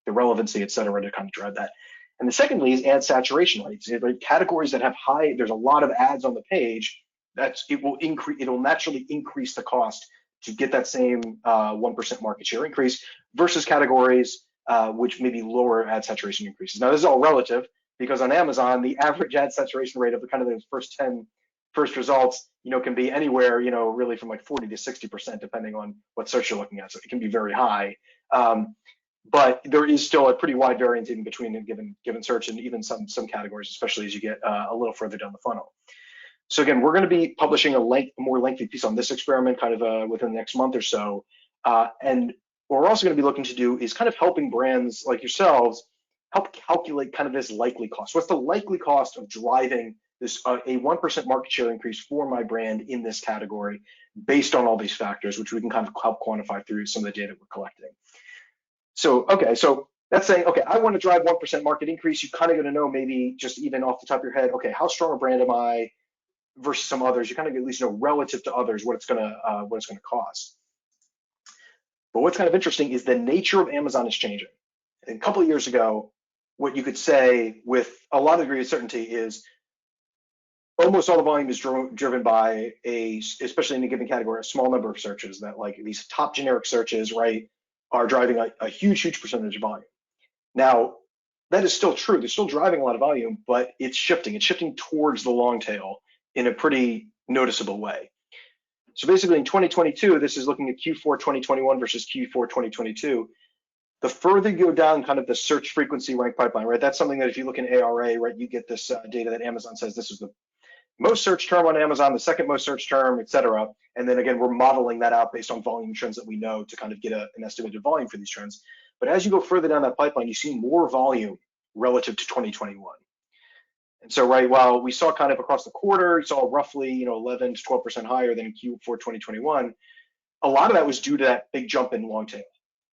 relevancy, et cetera, to kind of drive that. And the secondly is ad saturation rates. Categories that have high, there's a lot of ads on the page, it will naturally increase the cost to get that same 1% market share increase versus categories which may be lower ad saturation increases. Now, this is all relative because on Amazon, the average ad saturation rate of the kind of those first 10 first results, can be anywhere, really from like 40 to 60%, depending on what search you're looking at. So it can be very high. But there is still a pretty wide variance even between a given search and even some categories, especially as you get a little further down the funnel. So again, we're going to be publishing a more lengthy piece on this experiment kind of within the next month or so. And what we're also going to be looking to do is kind of helping brands like yourselves help calculate kind of this likely cost. What's the likely cost of driving this a 1% market share increase for my brand in this category based on all these factors, which we can kind of help quantify through some of the data we're collecting. So, okay, so that's saying, okay, I want to drive 1% market increase. You're kind of going to know maybe just even off the top of your head, okay, how strong a brand am I versus some others? You kind of at least know relative to others what it's going to cost. But what's kind of interesting is the nature of Amazon is changing. A couple of years ago, what you could say with a lot of degree of certainty is almost all the volume is driven by especially in a given category, a small number of searches that like these top generic searches, right, are driving a huge percentage of volume. Now, that is still true. They're still driving a lot of volume, but it's shifting. It's shifting towards the long tail in a pretty noticeable way. So basically in 2022, this is looking at Q4 2021 versus Q4 2022. The further you go down kind of the search frequency rank pipeline, right? That's something that if you look in ARA, right, you get this data that Amazon says this is the most search term on Amazon, the second most search term, et cetera. And then again, we're modeling that out based on volume trends that we know to kind of get an estimated volume for these trends. But as you go further down that pipeline, you see more volume relative to 2021. And so, right, while we saw kind of across the quarter, you saw roughly, 11 to 12% higher than in Q4 2021. A lot of that was due to that big jump in long tail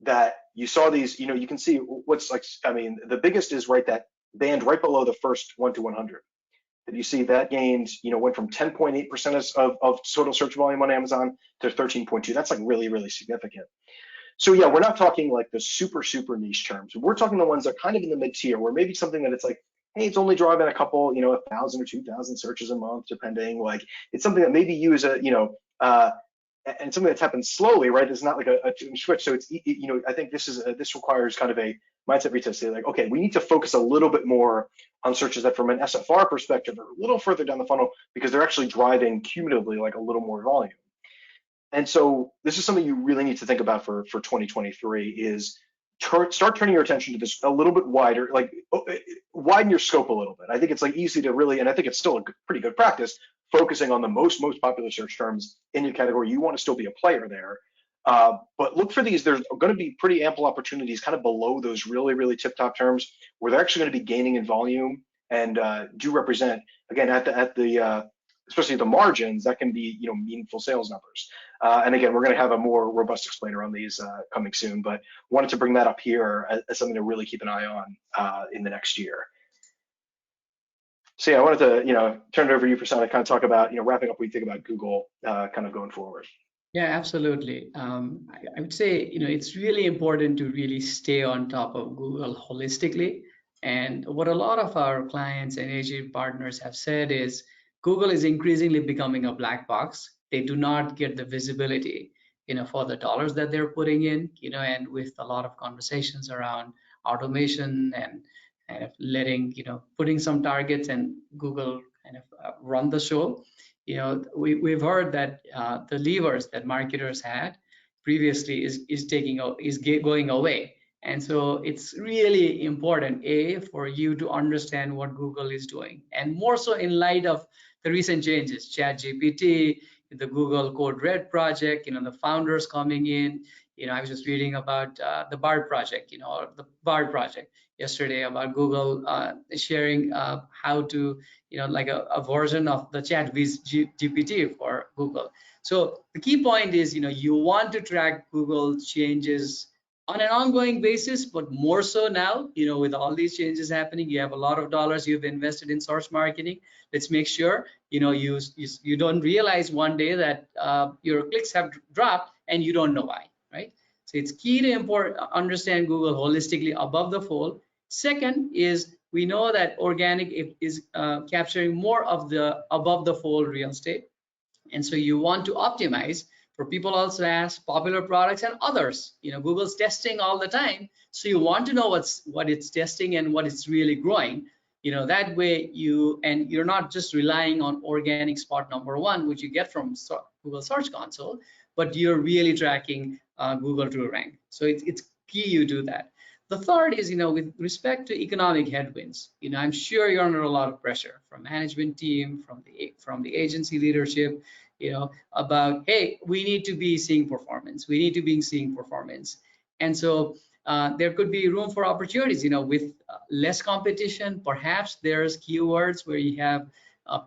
that you saw these, you can see what's like, the biggest is right, that band right below the first 1 to 100. That you see that gained, went from 10.8% of total search volume on Amazon to 13.2. That's like really, really significant. So yeah, we're not talking like the super niche terms. We're talking the ones that are kind of in the mid tier, where maybe something that it's like, hey, it's only driving a couple, 1,000 or 2,000 searches a month, depending. Like it's something that maybe you as a, and something that's happened slowly, right? It's not like a switch. So it's, I think this requires kind of a mindset retest. Say like, okay, we need to focus a little bit more on searches that from an SFR perspective are a little further down the funnel because they're actually driving cumulatively like a little more volume. And so this is something you really need to think about for 2023 is start turning your attention to this a little bit wider, like widen your scope a little bit. I think it's like easy to really, and I think it's still a pretty good practice, focusing on the most popular search terms in your category. You want to still be a player there. But look for these, there's going to be pretty ample opportunities kind of below those really tip-top terms where they're actually going to be gaining in volume and do represent, again, at the especially the margins, that can be meaningful sales numbers. And again, we're going to have a more robust explainer on these coming soon, but wanted to bring that up here as something to really keep an eye on in the next year. So yeah, I wanted to turn it over to you, Prasanna, to kind of talk about wrapping up what you think about Google kind of going forward. Yeah, absolutely. I would say, it's really important to really stay on top of Google holistically. And what a lot of our clients and agent partners have said is Google is increasingly becoming a black box. They do not get the visibility, for the dollars that they're putting in, and with a lot of conversations around automation and kind of letting, putting some targets and Google kind of run the show. We've heard that the levers that marketers had previously is going away. And so it's really important, for you to understand what Google is doing, and more so in light of the recent changes, ChatGPT, the Google Code Red project, the founders coming in. I was just reading about the BART project, or the BART project yesterday, about Google sharing how to, like a version of the Chat GPT for Google. So the key point is, you want to track Google changes on an ongoing basis, but more so now, with all these changes happening, you have a lot of dollars you've invested in source marketing. Let's make sure, you don't realize one day that your clicks have dropped and you don't know why, right? So it's key to understand Google holistically above the fold. Second is, we know that organic is capturing more of the above the fold real estate. And so you want to optimize for people also ask popular products and others. Google's testing all the time. So you want to know what it's testing and what it's really growing. That way you're not just relying on organic spot number one, which you get from Google Search Console, but you're really tracking Google to rank. So it's key you do that. The third is, with respect to economic headwinds, I'm sure you're under a lot of pressure from management team, from the agency leadership, about, hey, we need to be seeing performance. We need to be seeing performance. And so there could be room for opportunities, with less competition. Perhaps there's keywords where you have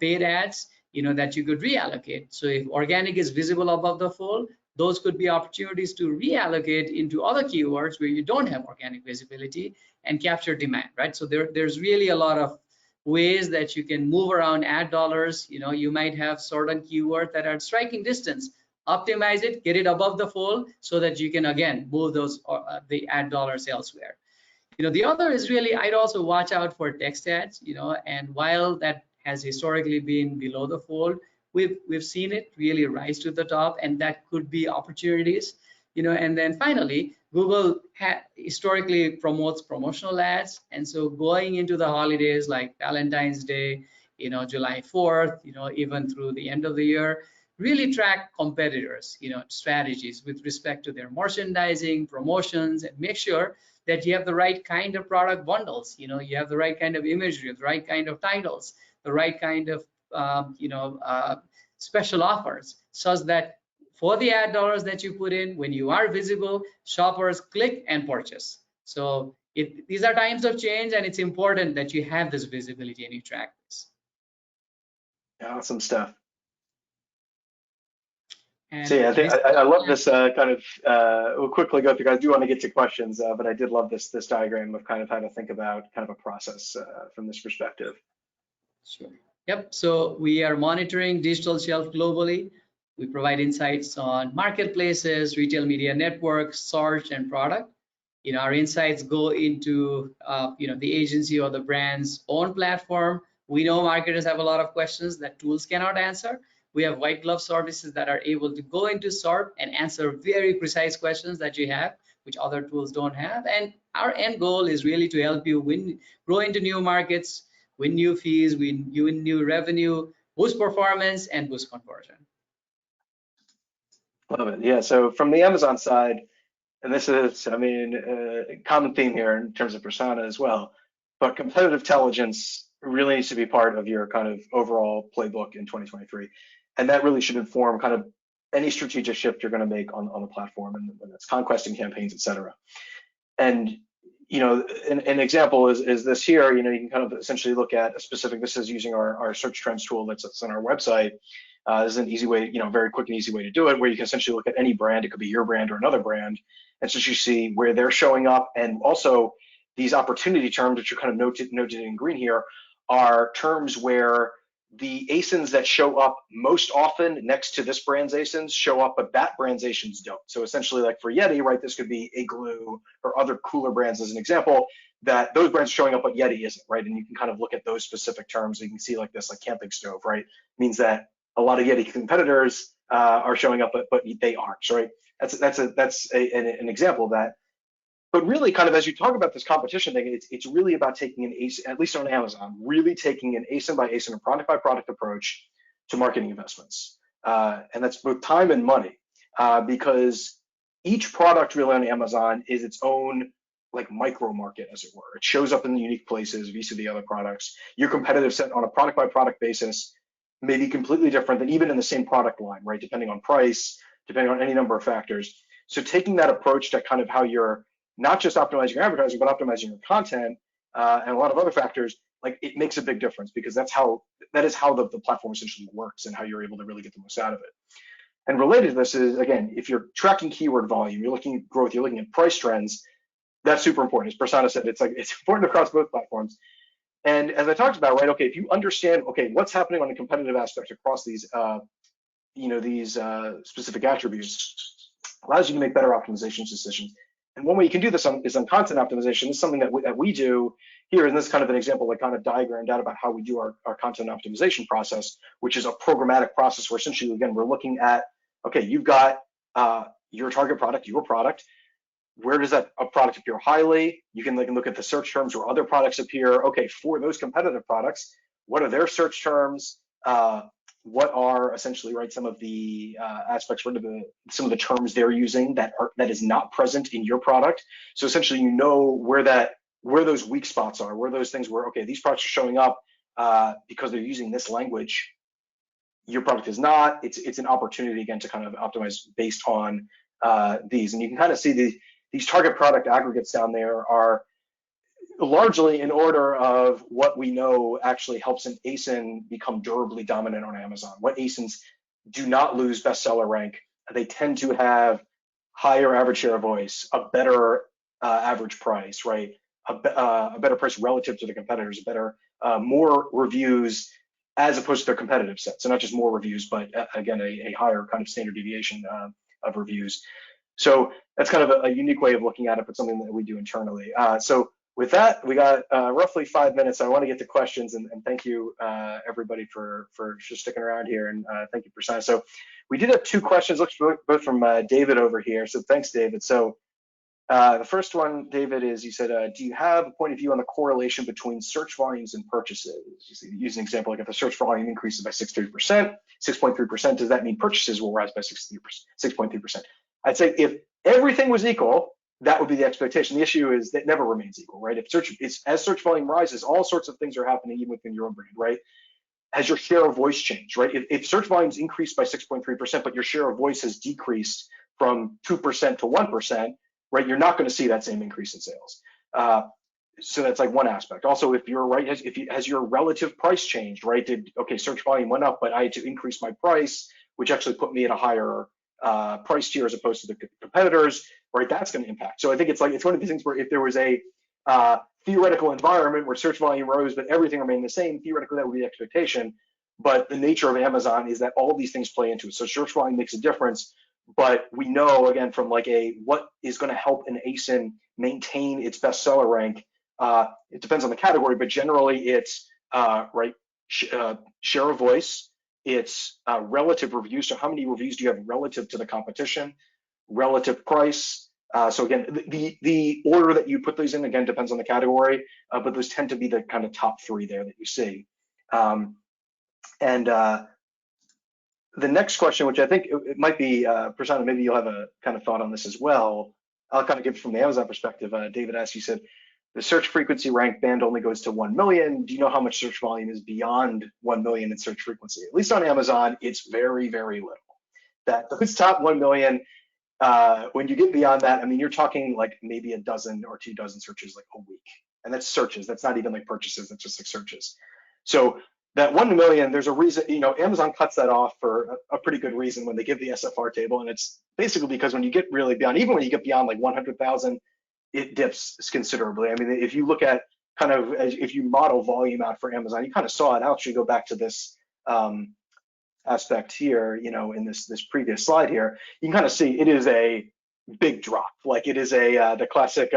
paid ads, that you could reallocate. So if organic is visible above the fold, those could be opportunities to reallocate into other keywords where you don't have organic visibility and capture demand, right? So there's really a lot of ways that you can move around ad dollars. You might have certain keywords that are striking distance. Optimize it, get it above the fold, so that you can again move those the ad dollars elsewhere. The other is really, I'd also watch out for text ads. And while that has historically been below the fold, we've seen it really rise to the top, and that could be opportunities. And then finally, Google historically promotes promotional ads, and so going into the holidays like Valentine's Day, July 4th, even through the end of the year, really track competitors, strategies with respect to their merchandising, promotions, and make sure that you have the right kind of product bundles. You have the right kind of imagery, the right kind of titles, the right kind of special offers, such that for the ad dollars that you put in, when you are visible, shoppers click and purchase. So these are times of change, and it's important that you have this visibility and you track this. Awesome stuff. And so yeah, I love this kind of, we'll quickly go through, guys. I do want to get to questions, but I did love this diagram of kind of how to think about kind of a process from this perspective. Sure. Yep. So we are monitoring digital shelf globally. We provide insights on marketplaces, retail media networks, search, and product. Our insights go into the agency or the brand's own platform. We know marketers have a lot of questions that tools cannot answer. We have white glove services that are able to go into SERP and answer very precise questions that you have, which other tools don't have. And our end goal is really to help you grow into new markets, win new fees, win new revenue, boost performance, and boost conversion. Love it. Yeah. So from the Amazon side, and this is, a common theme here in terms of Prasanna as well, but competitive intelligence really needs to be part of your kind of overall playbook in 2023. And that really should inform kind of any strategic shift you're going to make on the platform, and when it's conquesting campaigns, et cetera. And, an example is this here. You can kind of essentially look at a specific, this is using our search trends tool that's on our website. This is an easy way, very quick and easy way to do it, where you can essentially look at any brand. It could be your brand or another brand. And so you see where they're showing up. And also these opportunity terms, which are kind of noted in green here, are terms where the ASINs that show up most often next to this brand's ASINs show up, but that brand's ASINs don't. So essentially, like for Yeti, right, this could be Igloo or other cooler brands as an example, that those brands are showing up, but Yeti isn't, right? And you can kind of look at those specific terms. You can see like this, like camping stove, right? Means that a lot of Yeti competitors are showing up, but they aren't, right? That's an example of that. But really, kind of as you talk about this competition thing, it's really about taking an ASIN, at least on Amazon, really taking an ASIN by ASIN, a product by product approach to marketing investments. And that's both time and money, because each product really on Amazon is its own like micro market, as it were. It shows up in unique places vis-a-vis the other products. Your competitive set on a product by product basis may be completely different than even in the same product line, right? Depending on price, depending on any number of factors. So taking that approach to kind of how you're not just optimizing your advertising, but optimizing your content and a lot of other factors, like it makes a big difference, because that is how the platform essentially works and how you're able to really get the most out of it. And related to this is, again, if you're tracking keyword volume, you're looking at growth, you're looking at price trends, that's super important. As Prasanna said, it's important across both platforms. And as I talked about, right, okay, if you understand, okay, what's happening on a competitive aspect across these, these specific attributes, allows you to make better optimization decisions. And one way you can do this is on content optimization. This is something that we do here, and this is kind of an example, like kind of diagrammed out about how we do our content optimization process, which is a programmatic process where essentially, again, we're looking at, okay, you've got your target product, your product. Where does that product appear highly? You can look at the search terms where other products appear. Okay, for those competitive products, what are their search terms? What are essentially, right, some of the aspects, some of the terms they're using that is not present in your product. So essentially, you know where those weak spots are, where those things where, okay, these products are showing up because they're using this language. Your product is not. It's an opportunity again to kind of optimize based on these, and you can kind of see these target product aggregates down there are largely in order of what we know actually helps an ASIN become durably dominant on Amazon. What ASINs do not lose bestseller rank. They tend to have higher average share of voice, a better average price, right? A better price relative to the competitors, more reviews as opposed to their competitive set. So not just more reviews, but again, a higher kind of standard deviation of reviews. So that's kind of a unique way of looking at it, but something that we do internally. So with that, we got roughly 5 minutes. I want to get to questions, and thank you everybody for just sticking around here, and thank you, Prasanna. So we did have 2 questions, looks both from David over here. So thanks, David. So the first one, David, is you said, do you have a point of view on the correlation between search volumes and purchases? You use an example, like if the search volume increases by 6.3%, does that mean purchases will rise by 6.3%? I'd say if everything was equal, that would be the expectation. The issue is that it never remains equal, right? As search volume rises, all sorts of things are happening even within your own brand, right? Has your share of voice changed, right? If search volumes increased by 6.3%, but your share of voice has decreased from 2% to 1%, right? You're not going to see that same increase in sales. So that's like one aspect. Also, if you're right, has your relative price changed, right? Search volume went up, but I had to increase my price, which actually put me at a higher price tier as opposed to the competitors, right? That's going to impact. So I think it's one of these things where if there was a theoretical environment where search volume rose but everything remained the same, theoretically that would be the expectation. But the nature of Amazon is that all these things play into it. So search volume makes a difference, but we know again from what is going to help an ASIN maintain its bestseller rank. It depends on the category, but generally it's share of voice. It's relative reviews. So how many reviews do you have relative to the competition? Relative price. So again, the order that you put these in again depends on the category, but those tend to be the kind of top 3 there that you see. The next question, which I think it might be, Prasanna, maybe you'll have a kind of thought on this as well. I'll kind of give it from the Amazon perspective. David asked, you said, the search frequency rank band only goes to 1 million. Do you know how much search volume is beyond 1 million in search frequency? At least on Amazon, it's very, very little. That those top 1 million, when you get beyond that, I mean, you're talking like maybe a dozen or 2 dozen searches like a week. And that's searches. That's not even like purchases. That's just like searches. So that 1 million, there's a reason, Amazon cuts that off for a pretty good reason when they give the SFR table. And it's basically because when you get really beyond, even when you get beyond like 100,000, it dips considerably. I mean, if you look at if you model volume out for Amazon, you kind of saw it. I'll actually go back to this aspect here, in this previous slide here, you can kind of see it is a big drop. Like it is the classic,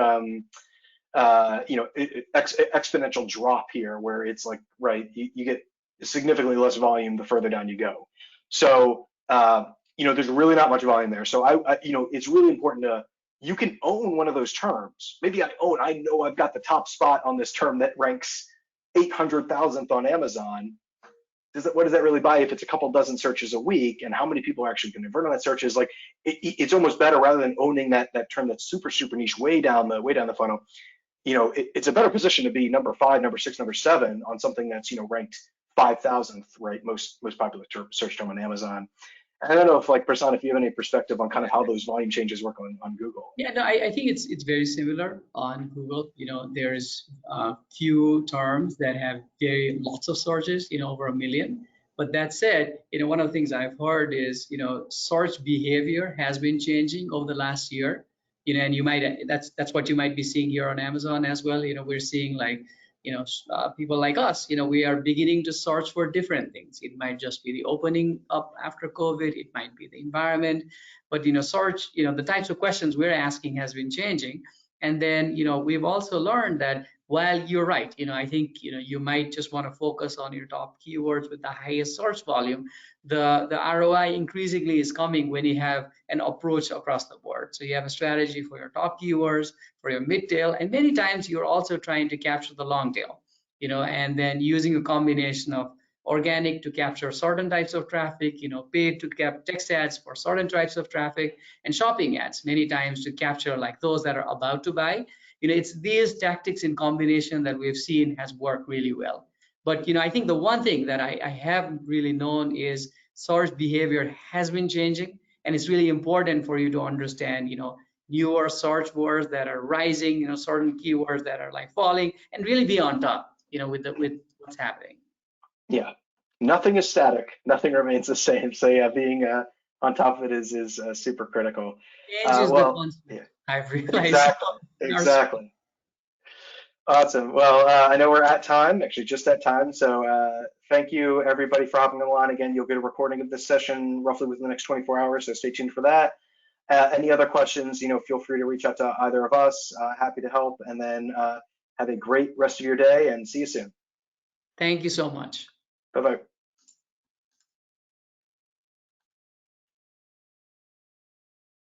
exponential drop here, where it's like, right, you get significantly less volume the further down you go. So, there's really not much volume there. So it's really important you can own one of those terms. Maybe I know I've got the top spot on this term that ranks 800,000th on Amazon. What does that really buy if it's a couple dozen searches a week, and how many people are actually going to convert on that search? Is like it's almost better, rather than owning that term that's super niche way down the funnel. It's a better position to be number 5, number 6, number 7 on something that's ranked 5,000th, right? Most popular search term on Amazon. I don't know if, like, Prasanna, if you have any perspective on kind of how those volume changes work on Google. Yeah, no, I think it's very similar on Google. There's few terms that have lots of searches, over 1 million. But that said, one of the things I've heard is, search behavior has been changing over the last year. And that's what you might be seeing here on Amazon as well. We're seeing, like, people like us, we are beginning to search for different things. It might just be the opening up after COVID. It might be the environment, but search, the types of questions we're asking has been changing. And then, we've also learned that while you're right, I think, you might just want to focus on your top keywords with the highest search volume. The ROI increasingly is coming when you have an approach across the board. So you have a strategy for your top keywords, for your mid tail, and many times you're also trying to capture the long tail, and then using a combination of organic to capture certain types of traffic, paid to text ads for certain types of traffic, and shopping ads many times to capture like those that are about to buy. It's these tactics in combination that we've seen has worked really well. But I think the one thing that I haven't really known is search behavior has been changing, and it's really important for you to understand, newer search words that are rising, certain keywords that are like falling, and really be on top, with what's happening. Yeah, nothing is static. Nothing remains the same. So yeah, being on top of it is super critical. Well, yeah. I've realized. Exactly. Awesome. Well, I know we're at time, actually just at time. So thank you everybody for hopping on the line. Again, you'll get a recording of this session roughly within the next 24 hours. So stay tuned for that. Any other questions, feel free to reach out to either of us. Happy to help. And then have a great rest of your day and see you soon. Thank you so much. Bye-bye.